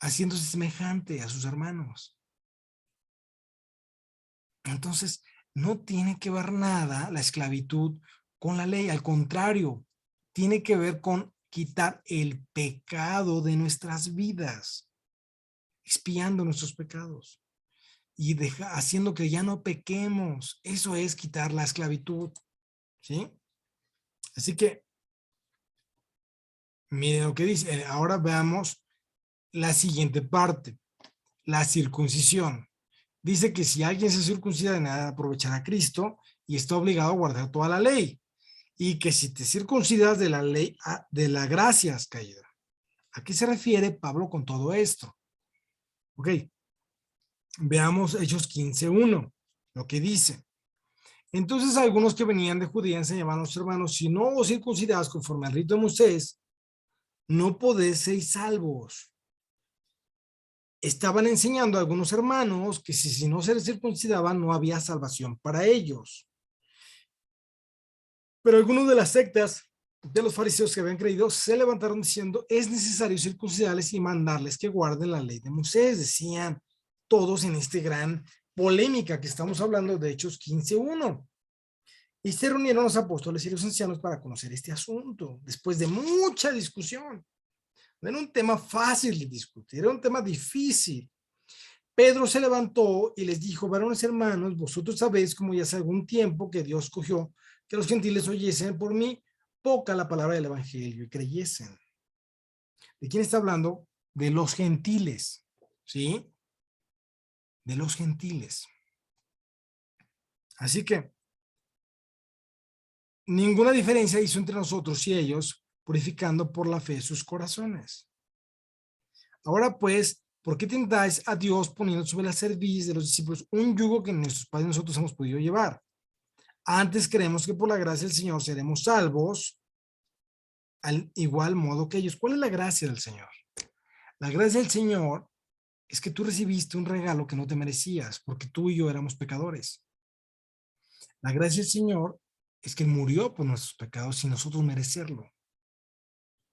haciéndose semejante a sus hermanos. Entonces, no tiene que ver nada la esclavitud con la ley, al contrario, tiene que ver con quitar el pecado de nuestras vidas, expiando nuestros pecados y haciendo que ya no pequemos. Eso es quitar la esclavitud, ¿sí? Así que, miren lo que dice. Ahora veamos la siguiente parte, la circuncisión. Dice que si alguien se circuncida, de nada aprovechará a Cristo y está obligado a guardar toda la ley. Y que si te circuncidas, de la ley, de la gracia has caído. ¿A qué se refiere Pablo con todo esto? Ok, veamos Hechos 15:1, lo que dice. Entonces algunos que venían de Judea enseñaban a los hermanos: si no os circuncidáis conforme al rito de Moisés, no podéis ser salvos. Estaban enseñando a algunos hermanos que si no se circuncidaban no había salvación para ellos. Pero algunos de las sectas de los fariseos que habían creído se levantaron diciendo: es necesario circuncidarles y mandarles que guarden la ley de Moisés. Decían todos en este gran polémica que estamos hablando de Hechos 15:1. Y se reunieron los apóstoles y los ancianos para conocer este asunto, después de mucha discusión. No era un tema fácil de discutir, era un tema difícil. Pedro se levantó y les dijo: varones hermanos, vosotros sabéis, como ya hace algún tiempo, que Dios escogió que los gentiles oyesen por mí poca la palabra del evangelio y creyesen. ¿De quién está hablando? De los gentiles, ¿sí? De los gentiles. Así que ninguna diferencia hizo entre nosotros y ellos, purificando por la fe sus corazones. Ahora pues, ¿por qué tentáis a Dios poniendo sobre la cerviz de los discípulos un yugo que nuestros padres nosotros hemos podido llevar? Antes creemos que por la gracia del Señor seremos salvos al igual modo que ellos. ¿Cuál es la gracia del Señor? La gracia del Señor es que tú recibiste un regalo que no te merecías, porque tú y yo éramos pecadores. La gracia del Señor es que Él murió por nuestros pecados sin nosotros merecerlo.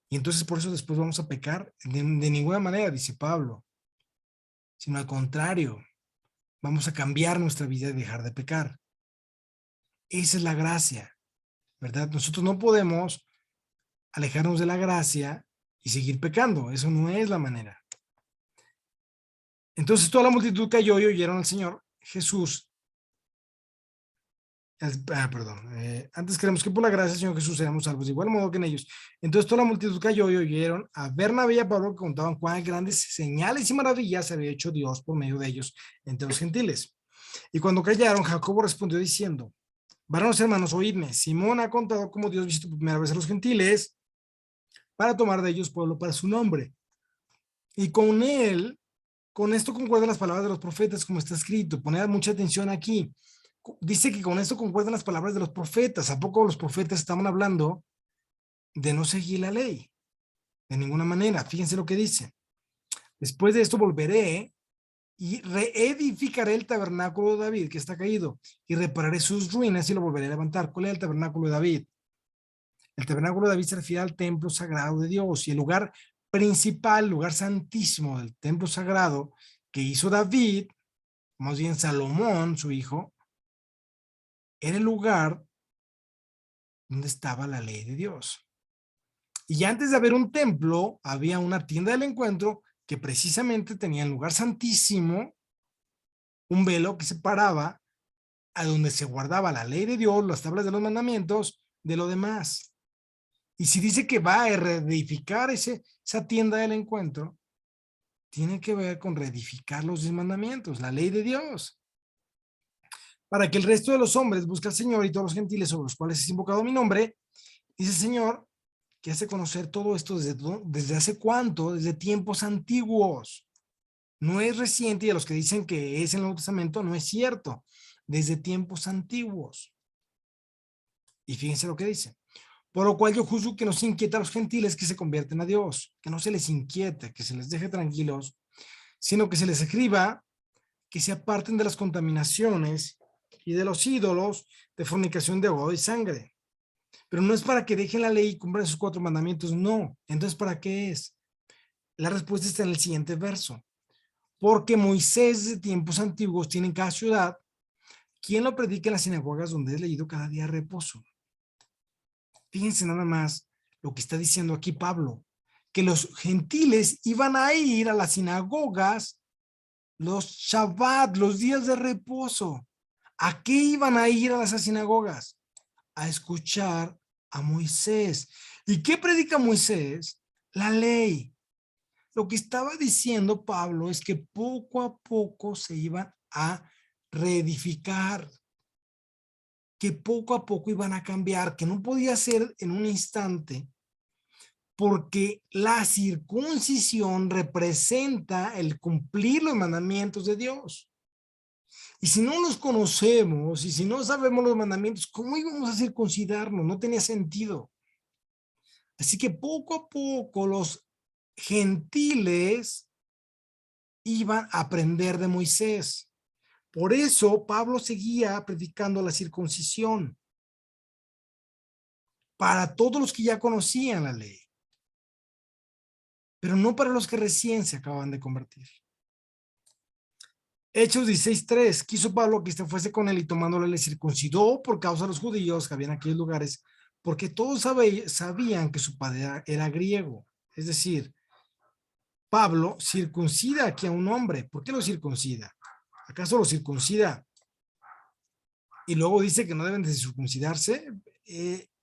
Y entonces por eso después vamos a pecar de ninguna manera, dice Pablo, sino al contrario, vamos a cambiar nuestra vida y dejar de pecar. Esa es la gracia, ¿verdad? Nosotros no podemos alejarnos de la gracia y seguir pecando. Eso no es la manera. Entonces toda la multitud cayó y oyeron al Señor Jesús. Antes creemos que por la gracia del Señor Jesús seremos salvos, de igual modo que en ellos. Entonces toda la multitud cayó y oyeron a Bernabé y a Pablo, que contaban cuán grandes señales y maravillas había hecho Dios por medio de ellos entre los gentiles. Y cuando callaron, Jacobo respondió diciendo: varones hermanos, oídme, Simón ha contado cómo Dios visitó por primera vez a los gentiles para tomar de ellos pueblo para su nombre. Y con esto concuerdan las palabras de los profetas, como está escrito. Poned mucha atención aquí. Dice que con esto concuerdan las palabras de los profetas. ¿A poco los profetas estaban hablando de no seguir la ley? De ninguna manera. Fíjense lo que dice. Después de esto volveré y reedificaré el tabernáculo de David que está caído y repararé sus ruinas y lo volveré a levantar. ¿Cuál es el tabernáculo de David? El tabernáculo de David se refiere al templo sagrado de Dios, y el lugar principal, lugar santísimo del templo sagrado que hizo David, más bien Salomón, su hijo, era el lugar donde estaba la ley de Dios. Y antes de haber un templo, había una tienda del encuentro que precisamente tenía el lugar santísimo un velo que separaba a donde se guardaba la ley de Dios, las tablas de los mandamientos, de lo demás. Y si dice que va a reedificar esa tienda del encuentro, tiene que ver con reedificar los 10 mandamientos, la ley de Dios. Para que el resto de los hombres busque al Señor y todos los gentiles sobre los cuales es invocado mi nombre, dice el Señor, que hace conocer todo esto desde hace cuánto, desde tiempos antiguos. No es reciente y a los que dicen que es en el Nuevo Testamento, no es cierto. Desde tiempos antiguos. Y fíjense lo que dice. Por lo cual yo juzgo que no se inquieta a los gentiles que se convierten a Dios, que no se les inquiete, que se les deje tranquilos, sino que se les escriba que se aparten de las contaminaciones y de los ídolos de fornicación de agua y sangre. Pero no es para que dejen la ley y cumplan sus 4 mandamientos, no. Entonces, ¿para qué es? La respuesta está en el siguiente verso. Porque Moisés de tiempos antiguos tiene en cada ciudad quien lo predica en las sinagogas donde es leído cada día reposo. Fíjense nada más lo que está diciendo aquí Pablo, que los gentiles iban a ir a las sinagogas los Shabbat, los días de reposo. ¿A qué iban a ir a las sinagogas? A escuchar a Moisés. ¿Y qué predica Moisés? La ley. Lo que estaba diciendo Pablo es que poco a poco se iban a reedificar, que poco a poco iban a cambiar, que no podía ser en un instante, porque la circuncisión representa el cumplir los mandamientos de Dios. Y si no los conocemos y si no sabemos los mandamientos, ¿cómo íbamos a circuncidarnos? No tenía sentido. Así que poco a poco los gentiles iban a aprender de Moisés. Por eso Pablo seguía predicando la circuncisión para todos los que ya conocían la ley, pero no para los que recién se acaban de convertir. Hechos 16:3, quiso Pablo que éste fuese con él y tomándole le circuncidó por causa de los judíos que había en aquellos lugares, porque todos sabían que su padre era griego. Es decir, Pablo circuncida aquí a un hombre. ¿Por qué lo circuncida? ¿Acaso lo circuncida y luego dice que no deben de circuncidarse?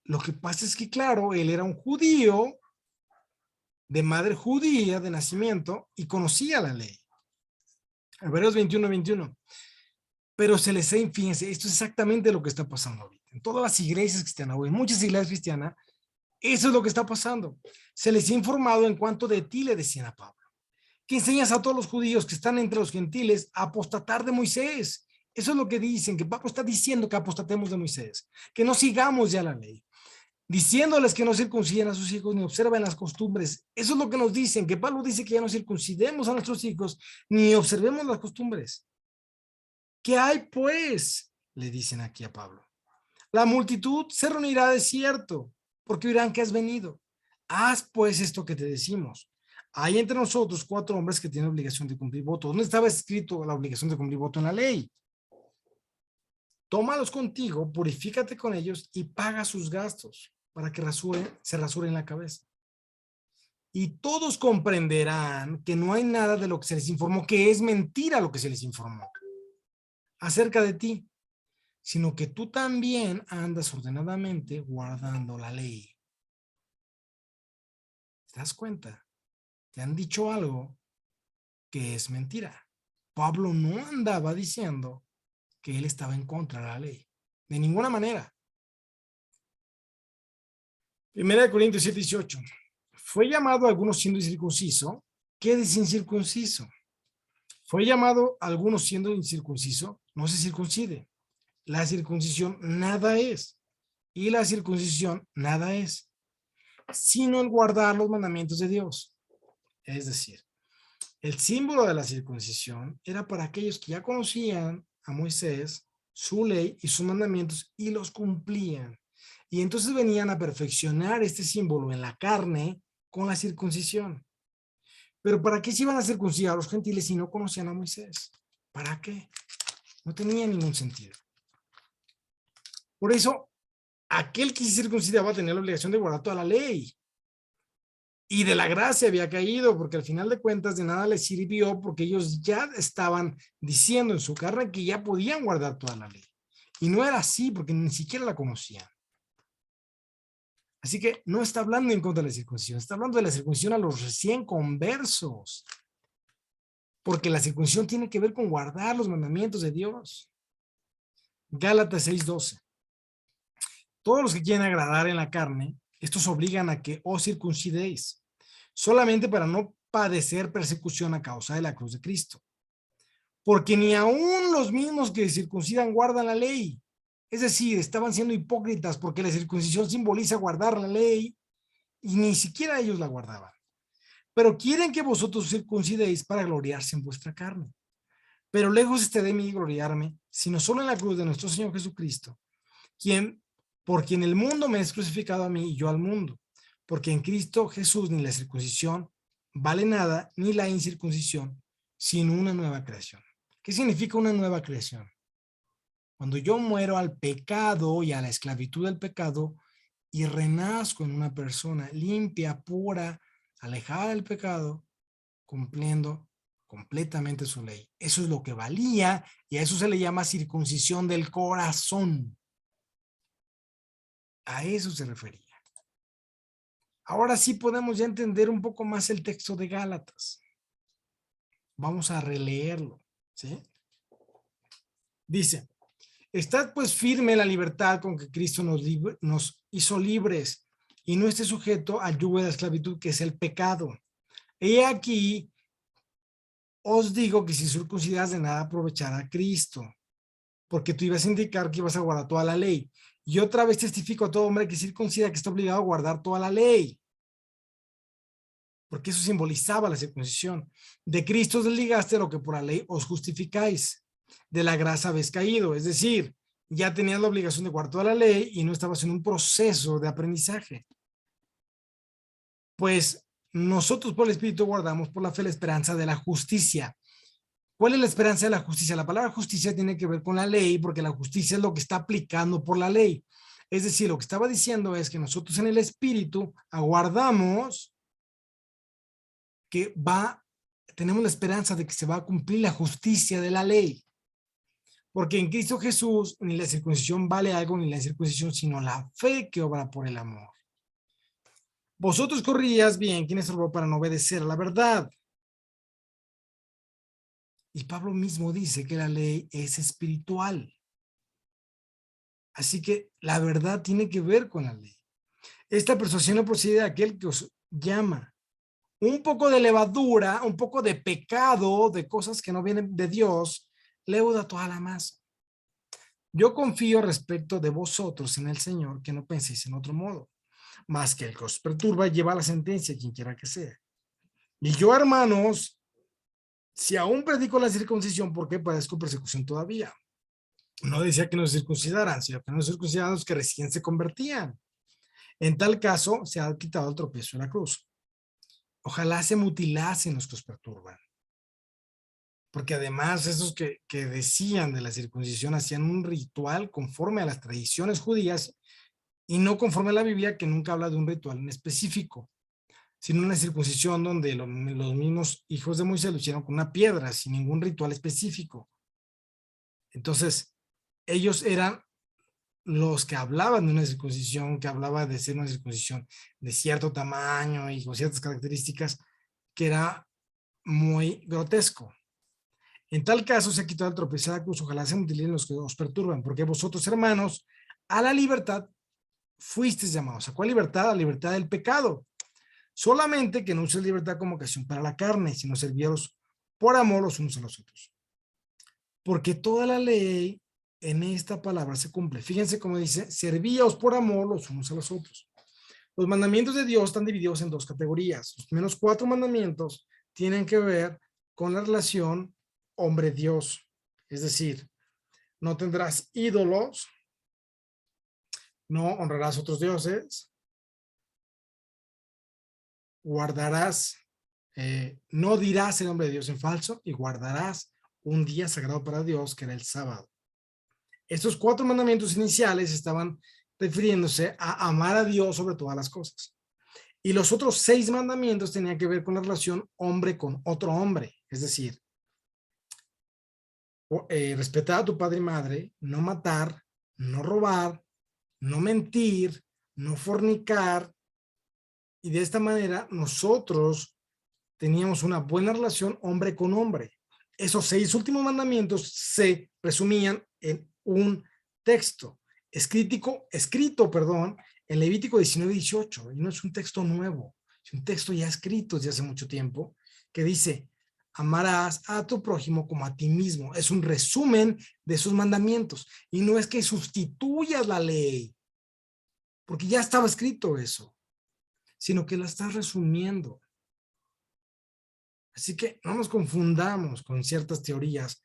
Lo que pasa es que, claro, él era un judío de madre judía de nacimiento y conocía la ley. Hebreos 21:21. Pero se les fíjense, esto es exactamente lo que está pasando ahorita. En todas las iglesias cristianas o en muchas iglesias cristianas, eso es lo que está pasando. Se les ha informado en cuanto de ti le decían a Pablo, que enseñas a todos los judíos que están entre los gentiles a apostatar de Moisés. Eso es lo que dicen, que Pablo está diciendo que apostatemos de Moisés, que no sigamos ya la ley, diciéndoles que no circunciden a sus hijos ni observen las costumbres. Eso es lo que nos dicen, que Pablo dice que ya no circuncidemos a nuestros hijos ni observemos las costumbres. ¿Qué hay pues? Le dicen aquí a Pablo. La multitud se reunirá de cierto, porque oirán que has venido. Haz pues esto que te decimos. Hay entre nosotros 4 hombres que tienen obligación de cumplir voto. ¿Dónde estaba escrito la obligación de cumplir voto en la ley? Tómalos contigo, purifícate con ellos y paga sus gastos para que se rasuren la cabeza. Y todos comprenderán que no hay nada de lo que se les informó, que es mentira lo que se les informó acerca de ti, sino que tú también andas ordenadamente guardando la ley. ¿Te das cuenta? Te han dicho algo que es mentira. Pablo no andaba diciendo que él estaba en contra de la ley. De ninguna manera. 1 Corintios 7:18. Fue llamado a algunos siendo incircunciso. ¿Qué es incircunciso? Fue llamado a algunos siendo incircunciso. No se circuncide. La circuncisión nada es. Y la circuncisión nada es, sino el guardar los mandamientos de Dios. Es decir, el símbolo de la circuncisión era para aquellos que ya conocían a Moisés, su ley y sus mandamientos y los cumplían. Y entonces venían a perfeccionar este símbolo en la carne con la circuncisión. Pero ¿para qué se iban a circuncidar a los gentiles si no conocían a Moisés? ¿Para qué? No tenía ningún sentido. Por eso, aquel que se circuncidaba tenía la obligación de guardar toda la ley. y de la gracia había caído, porque al final de cuentas de nada les sirvió, porque ellos ya estaban diciendo en su carne que ya podían guardar toda la ley. Y no era así, porque ni siquiera la conocían. Así que no está hablando en contra de la circuncisión, está hablando de la circuncisión a los recién conversos, porque la circuncisión tiene que ver con guardar los mandamientos de Dios. Gálatas 6:12. Todos los que quieren agradar en la carne, estos obligan a que os circuncidéis, solamente para no padecer persecución a causa de la cruz de Cristo. Porque ni aun los mismos que circuncidan guardan la ley. Es decir, estaban siendo hipócritas porque la circuncisión simboliza guardar la ley y ni siquiera ellos la guardaban. Pero quieren que vosotros circuncidéis para gloriarse en vuestra carne. Pero lejos esté de mí gloriarme, sino solo en la cruz de nuestro Señor Jesucristo, por quien el mundo me es crucificado a mí y yo al mundo. Porque en Cristo Jesús ni la circuncisión vale nada, ni la incircuncisión, sino una nueva creación. ¿Qué significa una nueva creación? Cuando yo muero al pecado y a la esclavitud del pecado y renazco en una persona limpia, pura, alejada del pecado, cumpliendo completamente su ley. Eso es lo que valía y a eso se le llama circuncisión del corazón. A eso se refería. Ahora sí podemos ya entender un poco más el texto de Gálatas. Vamos a releerlo, ¿sí? Dice, estad pues firme en la libertad con que Cristo nos hizo libres y no esté sujeto al yugo de la esclavitud que es el pecado. He aquí, os digo que si circuncidas de nada aprovechará a Cristo, porque tú ibas a indicar que ibas a guardar toda la ley. Y otra vez testifico a todo hombre que circuncida que está obligado a guardar toda la ley, porque eso simbolizaba la circuncisión. De Cristo os desligaste lo que por la ley os justificáis, de la gracia habéis caído, es decir, ya tenías la obligación de guardar toda la ley y no estabas en un proceso de aprendizaje. Pues nosotros por el Espíritu guardamos por la fe la esperanza de la justicia. ¿Cuál es la esperanza de la justicia? La palabra justicia tiene que ver con la ley, porque la justicia es lo que está aplicando por la ley. Es decir, lo que estaba diciendo es que nosotros en el Espíritu aguardamos que tenemos la esperanza de que se va a cumplir la justicia de la ley. Porque en Cristo Jesús ni la circuncisión vale algo, ni la incircuncisión, sino la fe que obra por el amor. Vosotros corríais bien, ¿quién es salvó para no obedecer a la verdad? Y Pablo mismo dice que la ley es espiritual. Así que la verdad tiene que ver con la ley. Esta persuasión no procede de aquel que os llama. Un poco de levadura, un poco de pecado, de cosas que no vienen de Dios, leuda toda la masa. Yo confío respecto de vosotros en el Señor, que no penséis en otro modo, más que el que os perturba lleva la sentencia, quien quiera que sea. Y yo, hermanos, si aún predico la circuncisión, ¿por qué padezco persecución todavía? No decía que nos circuncidaran, sino que nos circuncidaran los que recién se convertían. En tal caso, se ha quitado el tropiezo de la cruz. Ojalá se mutilasen los que os perturban. Porque además esos que decían de la circuncisión hacían un ritual conforme a las tradiciones judías y no conforme a la Biblia, que nunca habla de un ritual en específico, sino una circuncisión donde los mismos hijos de Moisés lo hicieron con una piedra, sin ningún ritual específico. Entonces, ellos eran los que hablaban de una circuncisión, que hablaba de ser una circuncisión de cierto tamaño y con ciertas características, que era muy grotesco. En tal caso se ha quitado el tropiezo de la cruz, ojalá se mutilen los que os perturban, porque vosotros, hermanos, a la libertad fuisteis llamados. ¿A cuál libertad? A la libertad del pecado. Solamente que no uséis libertad como ocasión para la carne, sino serviros por amor los unos a los otros. Porque toda la ley en esta palabra se cumple. Fíjense cómo dice, servíos por amor los unos a los otros. Los mandamientos de Dios están divididos en dos categorías. Los primeros 4 mandamientos tienen que ver con la relación hombre-Dios. Es decir, no tendrás ídolos, no honrarás a otros dioses, guardarás, no dirás el nombre de Dios en falso y guardarás un día sagrado para Dios, que era el sábado. Estos 4 mandamientos iniciales estaban refiriéndose a amar a Dios sobre todas las cosas. Y los otros 6 mandamientos tenían que ver con la relación hombre con otro hombre. Es decir, respetar a tu padre y madre, no matar, no robar, no mentir, no fornicar. Y de esta manera nosotros teníamos una buena relación hombre con hombre. Esos 6 últimos mandamientos se resumían en un texto escrito, en Levítico 19:18. Y no es un texto nuevo, es un texto ya escrito desde hace mucho tiempo, que dice: amarás a tu prójimo como a ti mismo. Es un resumen de esos mandamientos. Y no es que sustituyas la ley, porque ya estaba escrito eso, sino que la estás resumiendo. Así que no nos confundamos con ciertas teorías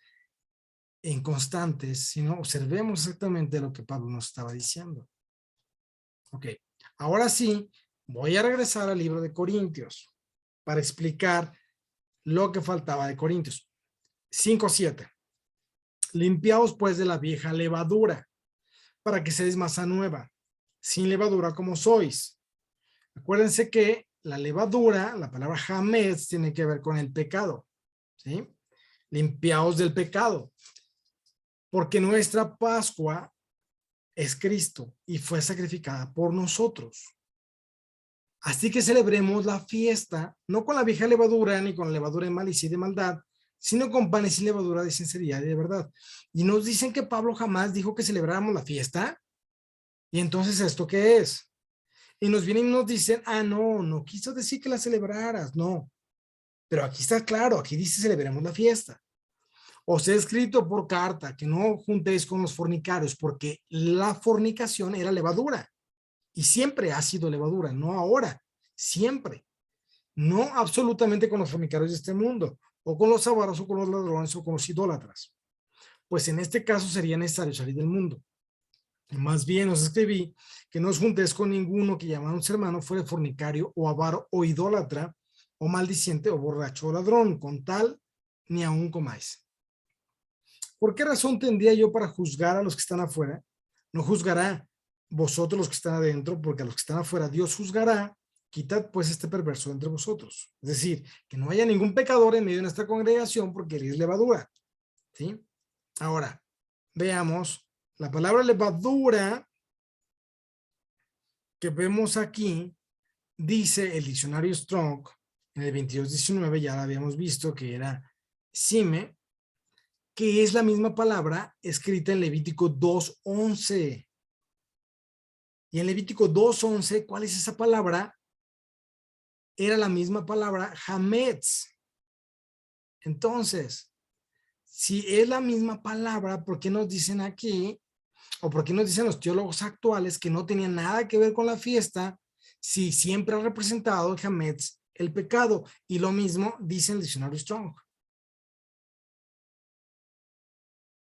inconstantes, sino observemos exactamente lo que Pablo nos estaba diciendo. Ok, ahora sí, voy a regresar al libro de Corintios para explicar lo que faltaba de Corintios. 5:7. Limpiaos pues de la vieja levadura, para que seáis masa nueva, sin levadura como sois. Acuérdense que la levadura, la palabra hametz, tiene que ver con el pecado, ¿sí? Limpiaos del pecado, porque nuestra Pascua es Cristo y fue sacrificada por nosotros. Así que celebremos la fiesta, no con la vieja levadura, ni con levadura de malicia y de maldad, sino con panes y levadura de sinceridad y de verdad. Y nos dicen que Pablo jamás dijo que celebráramos la fiesta. ¿Y entonces esto qué es? Y nos vienen y nos dicen: no quiso decir que la celebraras, no. Pero aquí está claro, aquí dice celebremos la fiesta. Os he escrito por carta que no juntéis con los fornicarios, porque la fornicación era levadura. Y siempre ha sido levadura, no ahora, siempre. No absolutamente con los fornicarios de este mundo, o con los avaros, o con los ladrones, o con los idólatras. Pues en este caso sería necesario salir del mundo. Más bien os escribí que no os juntéis con ninguno que llamándose hermano fuera fornicario, o avaro, o idólatra, o maldiciente, o borracho, o ladrón, con tal ni aún comáis. ¿Por qué razón tendría yo para juzgar a los que están afuera? No juzgará vosotros los que están adentro, porque a los que están afuera Dios juzgará. Quitad pues este perverso entre vosotros. Es decir, que no haya ningún pecador en medio de nuestra congregación, porque él es levadura, ¿sí? Ahora, veamos la palabra levadura que vemos aquí. Dice el diccionario Strong en el 22:19, ya la habíamos visto que era sime, que es la misma palabra escrita en Levítico 2:11. Y en Levítico 2:11, ¿cuál es esa palabra? Era la misma palabra hametz. Entonces, si es la misma palabra, ¿por qué nos dicen aquí, o por qué nos dicen los teólogos actuales que no tenía nada que ver con la fiesta, si siempre ha representado el hametz el pecado? Y lo mismo dice el diccionario Strong.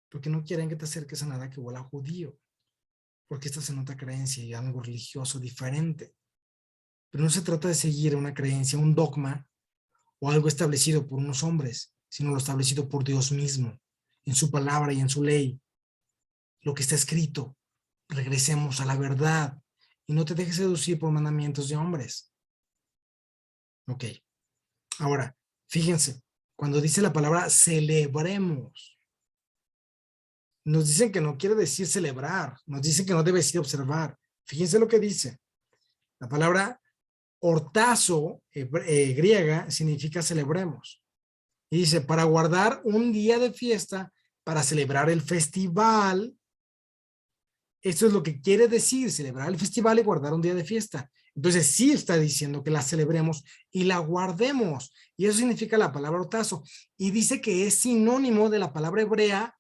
Porque no quieren que te acerques a nada que huela a judío, porque estás en otra creencia y algo religioso diferente. Pero no se trata de seguir una creencia, un dogma o algo establecido por unos hombres, sino lo establecido por Dios mismo, en su palabra y en su ley. Lo que está escrito. Regresemos a la verdad y no te dejes seducir por mandamientos de hombres. Ok. Ahora, fíjense, cuando dice la palabra celebremos, nos dicen que no quiere decir celebrar, nos dicen que no debe decir observar. Fíjense lo que dice. La palabra hortazo griega significa celebremos. Y dice, para guardar un día de fiesta, para celebrar el festival. Esto es lo que quiere decir, celebrar el festival y guardar un día de fiesta. Entonces sí está diciendo que la celebremos y la guardemos. Y eso significa la palabra hortazo. Y dice que es sinónimo de la palabra hebrea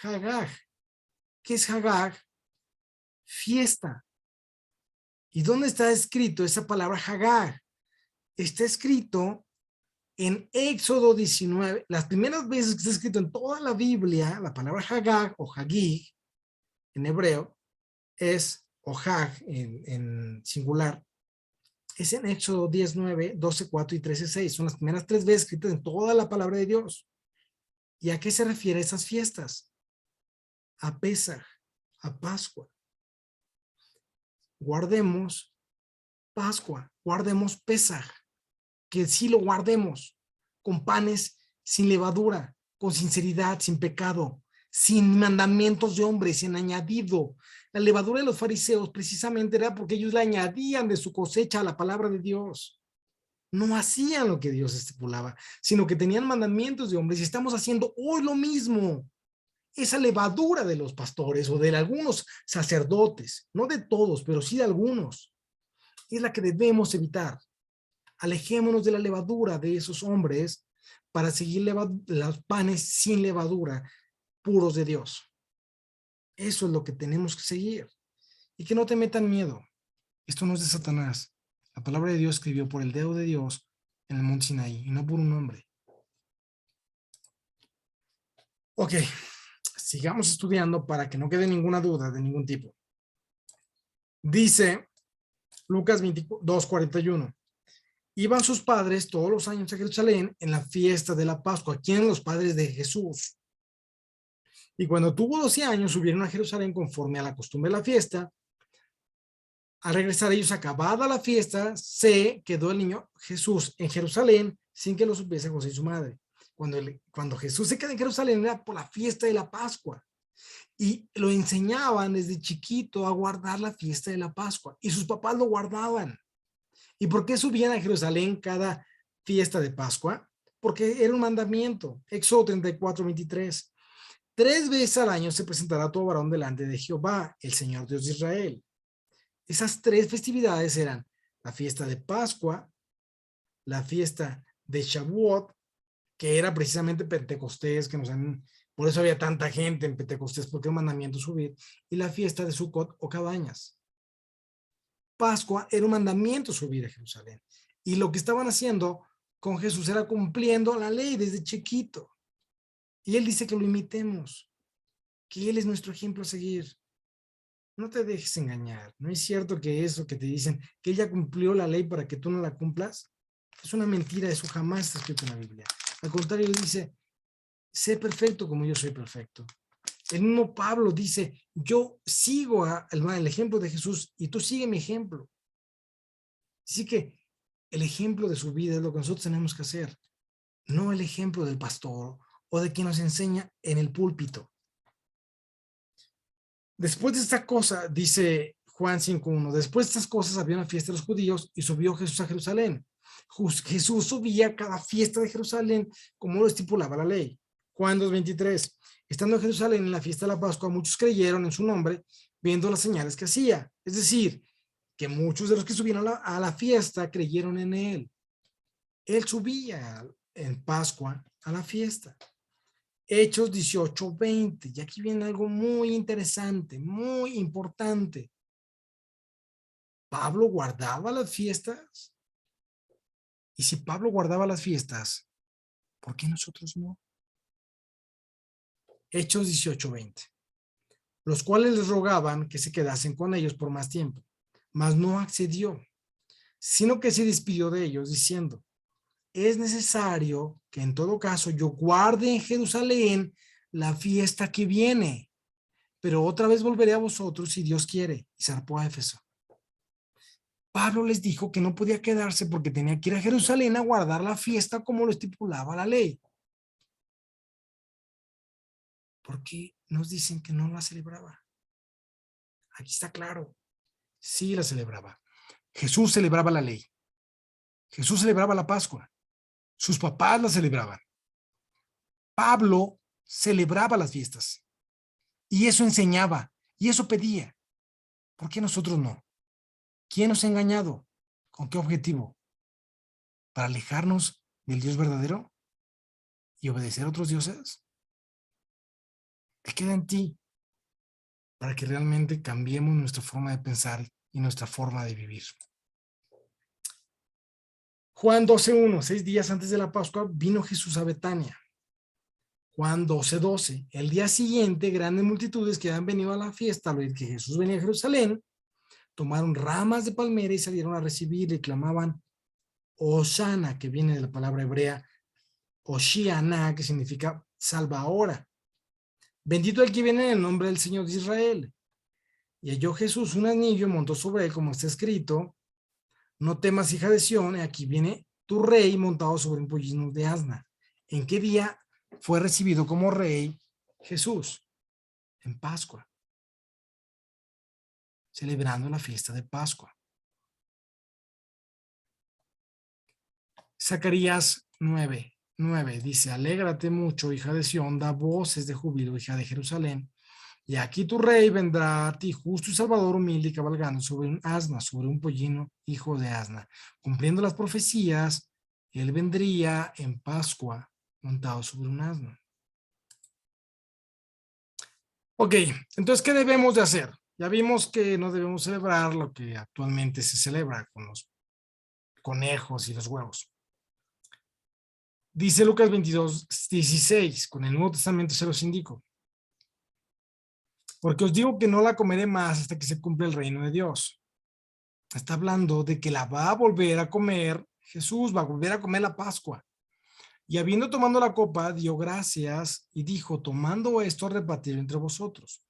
Hagag. ¿Qué es Hagag? Fiesta. ¿Y dónde está escrito esa palabra Hagag? Está escrito en Éxodo 19. Las primeras veces que está escrito en toda la Biblia, la palabra Hagag o Hagig en hebreo es, o Hag en singular, es en Éxodo 19, 12, 4 y 13, 6. Son las primeras 3 veces escritas en toda la palabra de Dios. ¿Y a qué se refiere esas fiestas? A Pesaj, a Pascua. guardemos Pascua, guardemos Pesaj, que sí lo guardemos con panes sin levadura, con sinceridad, sin pecado, sin mandamientos de hombres, sin añadido. La levadura de los fariseos precisamente era porque ellos le añadían de su cosecha a la palabra de Dios. No hacían lo que Dios estipulaba, sino que tenían mandamientos de hombres, y estamos haciendo hoy lo mismo. Esa levadura de los pastores o de algunos sacerdotes, no de todos, pero sí de algunos, es la que debemos evitar. Alejémonos de la levadura de esos hombres para seguir los panes sin levadura, puros de Dios. Eso es lo que tenemos que seguir. Y que no te metan miedo. Esto no es de Satanás. La palabra de Dios escribió por el dedo de Dios en el monte Sinaí y no por un hombre. Ok, sigamos estudiando para que no quede ninguna duda de ningún tipo. Dice Lucas 22:41. Iban sus padres todos los años a Jerusalén en la fiesta de la Pascua. ¿Quién? Los padres de Jesús. Y cuando tuvo 12 años, subieron a Jerusalén conforme a la costumbre de la fiesta. Al regresar ellos, acabada la fiesta, se quedó el niño Jesús en Jerusalén sin que lo supiese José y su madre. Cuando Jesús se queda en Jerusalén era por la fiesta de la Pascua. Y lo enseñaban desde chiquito a guardar la fiesta de la Pascua. Y sus papás lo guardaban. ¿Y por qué subían a Jerusalén cada fiesta de Pascua? Porque era un mandamiento. Éxodo 34:23. 3 veces al año se presentará todo varón delante de Jehová, el Señor Dios de Israel. Esas 3 festividades eran la fiesta de Pascua, la fiesta de Shavuot, que era precisamente Pentecostés, por eso había tanta gente en Pentecostés, porque era un mandamiento subir, y la fiesta de Sucot o cabañas. Pascua era un mandamiento subir a Jerusalén. Y lo que estaban haciendo con Jesús era cumpliendo la ley desde chiquito. Y él dice que lo imitemos, que él es nuestro ejemplo a seguir. No te dejes engañar. No es cierto que eso que te dicen, que ella cumplió la ley para que tú no la cumplas. Es una mentira, eso jamás está escrito en la Biblia. Al contrario, dice, sé perfecto como yo soy perfecto. El mismo Pablo dice, yo sigo el ejemplo de Jesús y tú sigue mi ejemplo. Así que el ejemplo de su vida es lo que nosotros tenemos que hacer, no el ejemplo del pastor o de quien nos enseña en el púlpito. Después de esta cosa, dice Juan 5:1, después de estas cosas había una fiesta de los judíos y subió Jesús a Jerusalén. Jesús subía a cada fiesta de Jerusalén como lo estipulaba la ley. Juan 2:23, estando en Jerusalén en la fiesta de la Pascua, muchos creyeron en su nombre, viendo las señales que hacía. Es decir, que muchos de los que subían a la fiesta creyeron en él. Él subía en Pascua a la fiesta. Hechos 18:20. Y aquí viene algo muy interesante, muy importante. Pablo guardaba las fiestas. Y si Pablo guardaba las fiestas, ¿por qué nosotros no? Hechos 18:20. Los cuales les rogaban que se quedasen con ellos por más tiempo, mas no accedió, sino que se despidió de ellos diciendo, es necesario que en todo caso yo guarde en Jerusalén la fiesta que viene, pero otra vez volveré a vosotros si Dios quiere. Y zarpó a Éfeso. Pablo les dijo que no podía quedarse porque tenía que ir a Jerusalén a guardar la fiesta como lo estipulaba la ley. ¿Por qué nos dicen que no la celebraba? Aquí está claro. Sí la celebraba. Jesús celebraba la ley. Jesús celebraba la Pascua. Sus papás la celebraban. Pablo celebraba las fiestas. Y eso enseñaba. Y eso pedía. ¿Por qué nosotros no? ¿Quién nos ha engañado? ¿Con qué objetivo? ¿Para alejarnos del Dios verdadero y obedecer a otros dioses? Te queda en ti para que realmente cambiemos nuestra forma de pensar y nuestra forma de vivir. Juan 12:1, 6 días antes de la Pascua, vino Jesús a Betania. Juan 12:12, el día siguiente, grandes multitudes que habían venido a la fiesta al oír que Jesús venía a Jerusalén, tomaron ramas de palmera y salieron a recibir y clamaban Hosana, que viene de la palabra hebrea Hoshiana, que significa salva ahora. Bendito el que viene en el nombre del Señor de Israel. Y halló Jesús un asnillo y montó sobre él, como está escrito: no temas, hija de Sión, aquí viene tu rey montado sobre un pollino de asna. ¿En qué día fue recibido como rey Jesús? En Pascua, celebrando la fiesta de Pascua. Zacarías 9:9 dice: alégrate mucho, hija de Sión, da voces de júbilo, hija de Jerusalén. Y aquí tu rey vendrá a ti, justo y salvador, humilde y cabalgando sobre un asna, sobre un pollino, hijo de asna. Cumpliendo las profecías, él vendría en Pascua montado sobre un asno. Ok, entonces, ¿qué debemos de hacer? Ya vimos que no debemos celebrar lo que actualmente se celebra con los conejos y los huevos. Dice Lucas 22:16, con el Nuevo Testamento se los indico. Porque os digo que no la comeré más hasta que se cumpla el reino de Dios. Está hablando de que la va a volver a comer, Jesús va a volver a comer la Pascua. Y habiendo tomado la copa, dio gracias y dijo: tomando esto, repartirlo entre vosotros.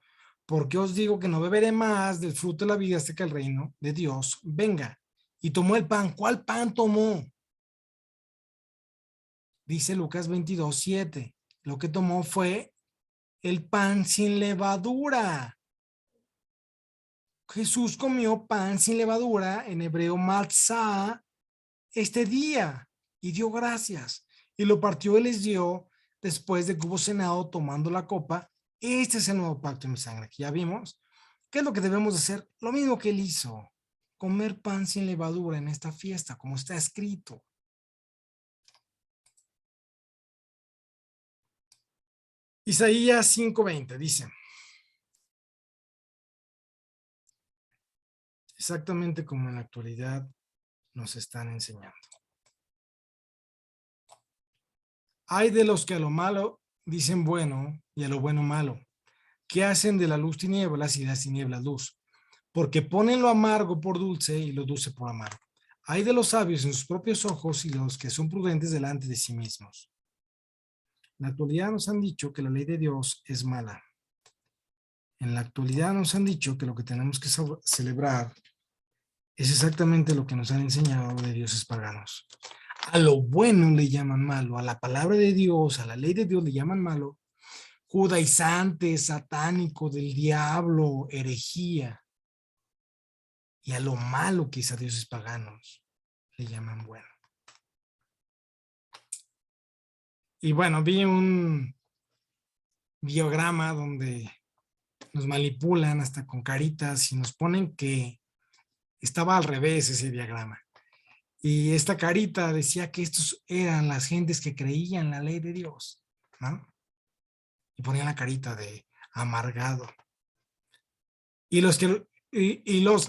Porque os digo que no beberé más del fruto de la vida hasta que el reino de Dios venga. Y tomó el pan. ¿Cuál pan tomó? Dice Lucas 22:7. Lo que tomó fue el pan sin levadura. Jesús comió pan sin levadura, en hebreo matzah, este día, y dio gracias. Y lo partió y les dio después de que hubo cenado, tomando la copa. Este es el nuevo pacto en mi sangre, que ya vimos. ¿Qué es lo que debemos hacer? Lo mismo que él hizo: comer pan sin levadura en esta fiesta, como está escrito. Isaías 5:20 dice, exactamente como en la actualidad nos están enseñando. Hay de los que a lo malo dicen bueno y a lo bueno malo, que hacen de la luz tinieblas y de las tinieblas luz, porque ponen lo amargo por dulce y lo dulce por amargo. Hay de los sabios en sus propios ojos y los que son prudentes delante de sí mismos. En la actualidad nos han dicho que la ley de Dios es mala. En la actualidad nos han dicho que lo que tenemos que celebrar es exactamente lo que nos han enseñado de dioses paganos. A lo bueno le llaman malo, a la palabra de Dios, a la ley de Dios le llaman malo, judaizante, satánico, del diablo, herejía. Y a lo malo que es a dioses paganos le llaman bueno. Y bueno, vi un diagrama donde nos manipulan hasta con caritas y nos ponen que estaba al revés ese diagrama. Y esta carita decía que estos eran las gentes que creían la ley de Dios, ¿no? Y ponían la carita de amargado. Y los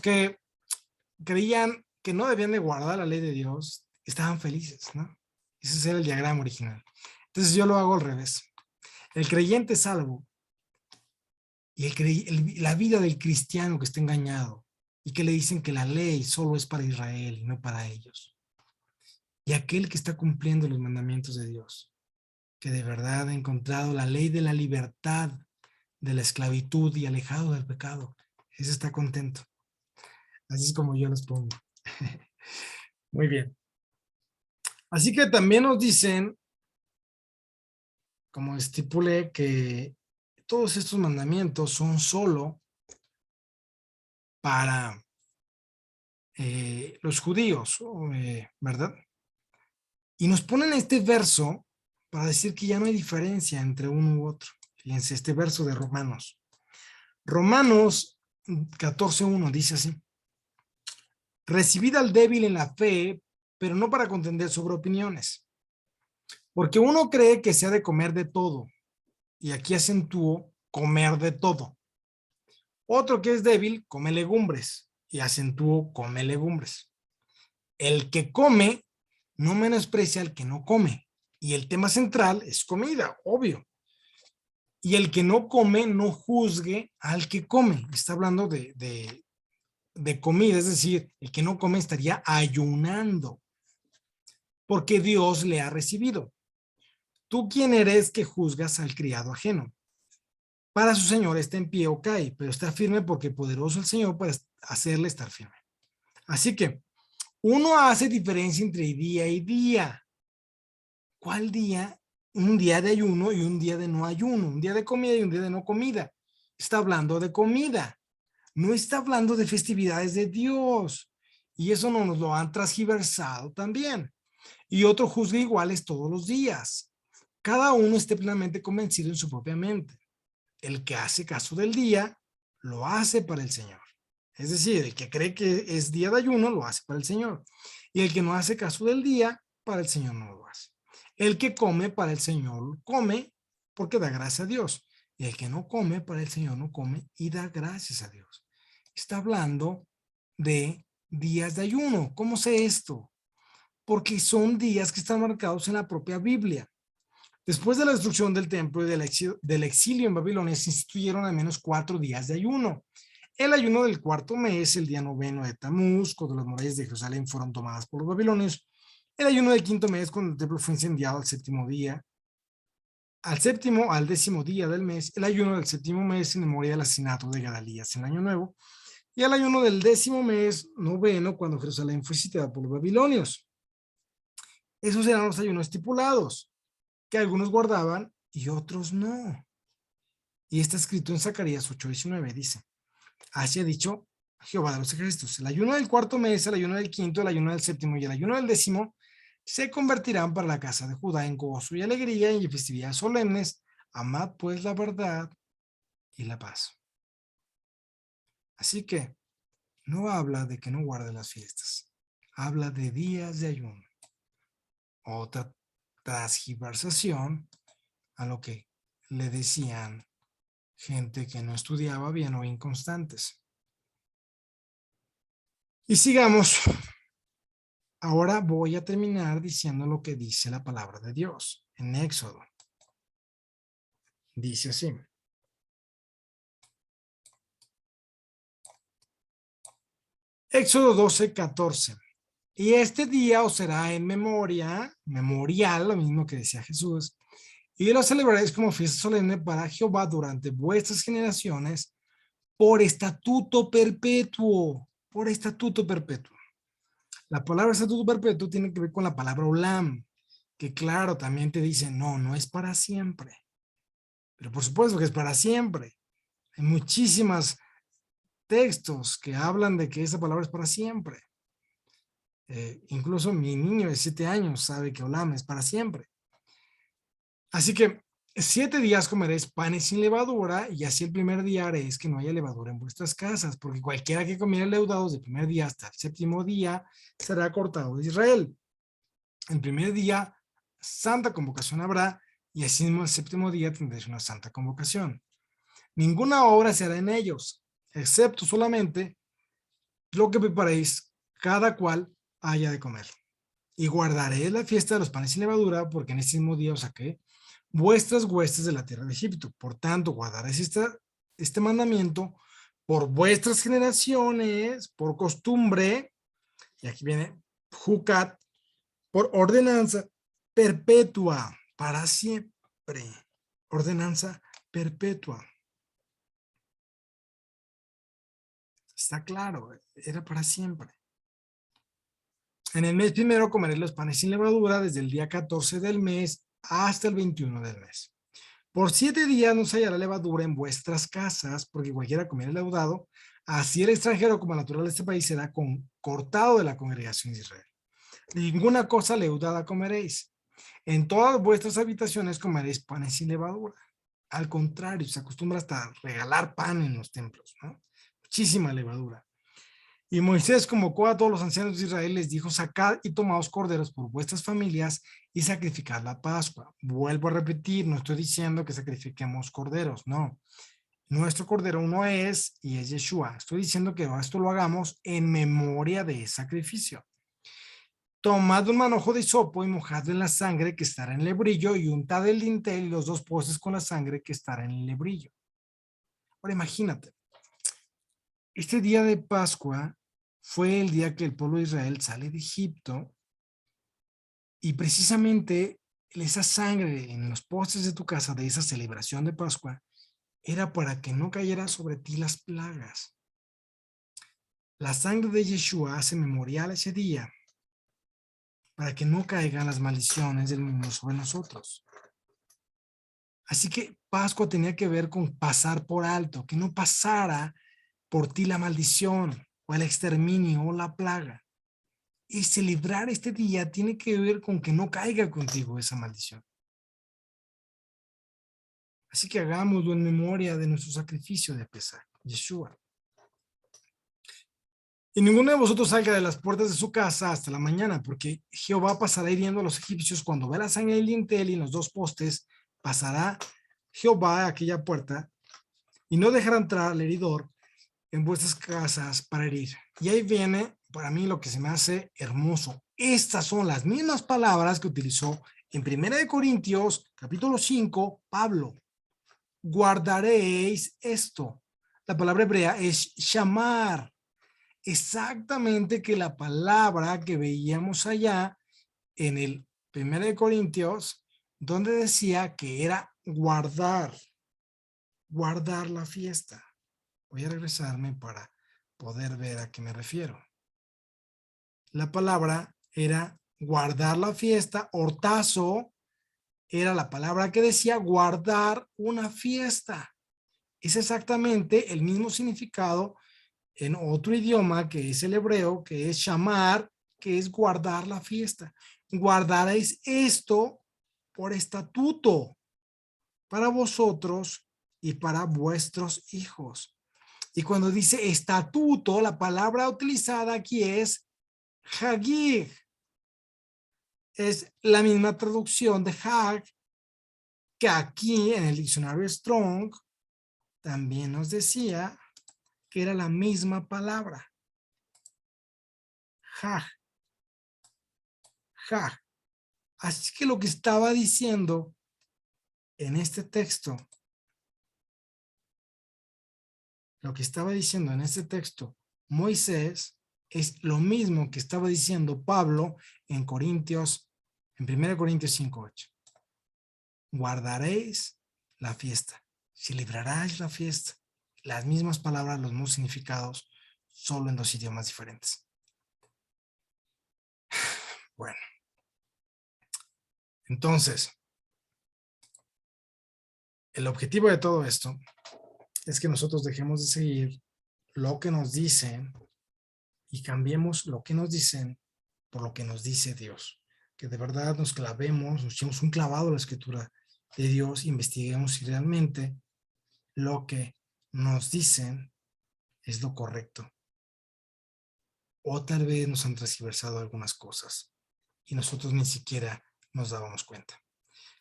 que creían que no debían de guardar la ley de Dios estaban felices, ¿no? Ese era el diagrama original. Entonces yo lo hago al revés. El creyente salvo y la vida del cristiano que está engañado y que le dicen que la ley solo es para Israel y no para ellos. Y aquel que está cumpliendo los mandamientos de Dios, que de verdad ha encontrado la ley de la libertad de la esclavitud y alejado del pecado, ese está contento. Así es como yo los pongo. Muy bien. Así que también nos dicen, como estipulé, que todos estos mandamientos son solo para los judíos, ¿verdad? Y nos ponen este verso para decir que ya no hay diferencia entre uno u otro. Fíjense, este verso de Romanos. Romanos 14:1 dice así: recibid al débil en la fe, pero no para contender sobre opiniones. Porque uno cree que se ha de comer de todo, y aquí acentúo comer de todo. Otro que es débil come legumbres, y acentúo come legumbres. El que come no menosprecia al que no come, y el tema central es comida, obvio. Y el que no come no juzgue al que come. Está hablando de comida, es decir, el que no come estaría ayunando, porque Dios le ha recibido. ¿Tú quién eres que juzgas al criado ajeno? para su Señor está en pie o cae, pero está firme porque poderoso el Señor para hacerle estar firme. Así que uno hace diferencia entre día y día. ¿Cuál día? Un día de ayuno y un día de no ayuno, un día de comida y un día de no comida. Está hablando de comida, no está hablando de festividades de Dios. Y eso no nos lo han transgiversado también. Y otro juzga iguales todos los días. Cada uno esté plenamente convencido en su propia mente. El que hace caso del día, lo hace para el Señor. Es decir, el que cree que es día de ayuno, lo hace para el Señor. Y el que no hace caso del día, para el Señor no lo hace. El que come para el Señor come porque da gracias a Dios. Y el que no come para el Señor no come y da gracias a Dios. Está hablando de días de ayuno. ¿Cómo sé esto? Porque son días que están marcados en la propia Biblia. Después de la destrucción del templo y del exilio en Babilonia, se instituyeron al menos 4 días de ayuno. El ayuno del cuarto mes, el día noveno de Tamuz, cuando las murallas de Jerusalén fueron tomadas por los babilonios. El ayuno del quinto mes, cuando el templo fue incendiado al séptimo día. Al décimo día del mes, el ayuno del séptimo mes en memoria del asesinato de Gedalías en el año nuevo. Y el ayuno del décimo mes, noveno, cuando Jerusalén fue sitiada por los babilonios. Esos eran los ayunos estipulados, que algunos guardaban y otros no. Y está escrito en Zacarías 8:19, dice, así ha dicho Jehová de los ejércitos, el ayuno del cuarto mes, el ayuno del quinto, el ayuno del séptimo y el ayuno del décimo se convertirán para la casa de Judá en gozo y alegría y en festividades solemnes. Amad pues la verdad y la paz. Así que no habla de que no guarde las fiestas, habla de días de ayuno. Otra transgiversación a lo que le decían gente que no estudiaba bien o inconstantes. Y sigamos. Ahora voy a terminar diciendo lo que dice la palabra de Dios en Éxodo. Dice así. Éxodo 12:14. Y este día os será en memoria, memorial, lo mismo que decía Jesús, y lo celebraréis como fiesta solemne para Jehová durante vuestras generaciones por estatuto perpetuo, por estatuto perpetuo. La palabra estatuto perpetuo tiene que ver con la palabra olam, que claro, también te dice, no, no es para siempre. Pero por supuesto que es para siempre. Hay muchísimos textos que hablan de que esa palabra es para siempre. Incluso mi niño de 7 años sabe que olam es para siempre. Así que 7 días comeréis panes sin levadura, y así el primer día haréis que no haya levadura en vuestras casas, porque cualquiera que comiera leudados del primer día hasta el séptimo día será cortado de Israel. El primer día, santa convocación habrá, y así mismo el séptimo día tendréis una santa convocación. Ninguna obra se hará en ellos, excepto solamente lo que preparéis cada cual haya de comer. Y guardaré la fiesta de los panes sin levadura, porque en este mismo día os saqué vuestras huestes de la tierra de Egipto. Por tanto, guardaréis este mandamiento por vuestras generaciones, por costumbre, y aquí viene Jucat, por ordenanza perpetua, para siempre. Ordenanza perpetua. Está claro, era para siempre. En el mes primero comeréis los panes sin levadura desde el día 14 del mes hasta el 21 del mes. Por 7 días no se hallará levadura en vuestras casas, porque cualquiera comiera leudado, así el extranjero como el natural de este país será cortado de la congregación de Israel. Ninguna cosa leudada comeréis. En todas vuestras habitaciones comeréis panes sin levadura. Al contrario, se acostumbra hasta regalar pan en los templos, ¿no? Muchísima levadura. Y Moisés convocó a todos los ancianos de Israel, les dijo, sacad y tomaos corderos por vuestras familias y sacrificad la Pascua. Vuelvo a repetir, no estoy diciendo que sacrifiquemos corderos, no. Nuestro cordero uno es y es Yeshua. Estoy diciendo que esto lo hagamos en memoria de sacrificio. Tomad un manojo de hisopo y mojadlo en la sangre que estará en el lebrillo y untad el dintel y los 2 postes con la sangre que estará en el lebrillo. Ahora imagínate, este día de Pascua fue el día que el pueblo de Israel sale de Egipto, y precisamente esa sangre en los postes de tu casa de esa celebración de Pascua era para que no cayera sobre ti las plagas. La sangre de Yeshua hace memorial ese día para que no caigan las maldiciones del mundo sobre nosotros. Así que Pascua tenía que ver con pasar por alto, que no pasara por ti la maldición o el exterminio o la plaga. Y celebrar este día tiene que ver con que no caiga contigo esa maldición. Así que hagámoslo en memoria de nuestro sacrificio de Pesaj, Yeshua. Y ninguno de vosotros salga de las puertas de su casa hasta la mañana, porque Jehová pasará hiriendo a los egipcios cuando ve la sangre del dintel y en los dos postes, pasará Jehová a aquella puerta y no dejará entrar al heridor en vuestras casas para herir. Y ahí viene para mí lo que se me hace hermoso. Estas son las mismas palabras que utilizó en 1 Corintios capítulo 5, Pablo. Guardaréis esto. La palabra hebrea es shamar. Exactamente que la palabra que veíamos allá en el 1 Corintios, donde decía que era guardar la fiesta. Voy a regresarme para poder ver a qué me refiero. La palabra era guardar la fiesta, hortazo era la palabra que decía guardar una fiesta. Es exactamente el mismo significado en otro idioma que es el hebreo, que es shamar, que es guardar la fiesta. Guardaréis esto por estatuto para vosotros y para vuestros hijos. Y cuando dice estatuto, la palabra utilizada aquí es hagig. Es la misma traducción de hag que aquí en el diccionario Strong también nos decía que era la misma palabra. Hag. Hag. Así que lo que estaba diciendo en este texto, Moisés, es lo mismo que estaba diciendo Pablo en 1 Corintios 5:8. Guardaréis la fiesta, celebrarás la fiesta. Las mismas palabras, los mismos significados, solo en dos idiomas diferentes. Bueno, entonces, el objetivo de todo esto es que nosotros dejemos de seguir lo que nos dicen y cambiemos lo que nos dicen por lo que nos dice Dios. Que de verdad nos clavemos, nos echemos un clavado a la escritura de Dios, investiguemos si realmente lo que nos dicen es lo correcto. O tal vez nos han transversado algunas cosas y nosotros ni siquiera nos dábamos cuenta.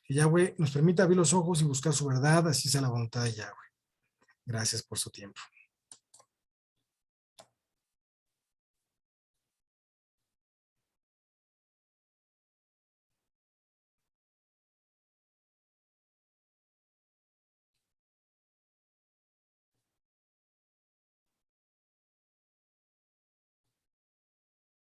Que Yahweh nos permita abrir los ojos y buscar su verdad, así sea la voluntad de Yahweh. Gracias por su tiempo.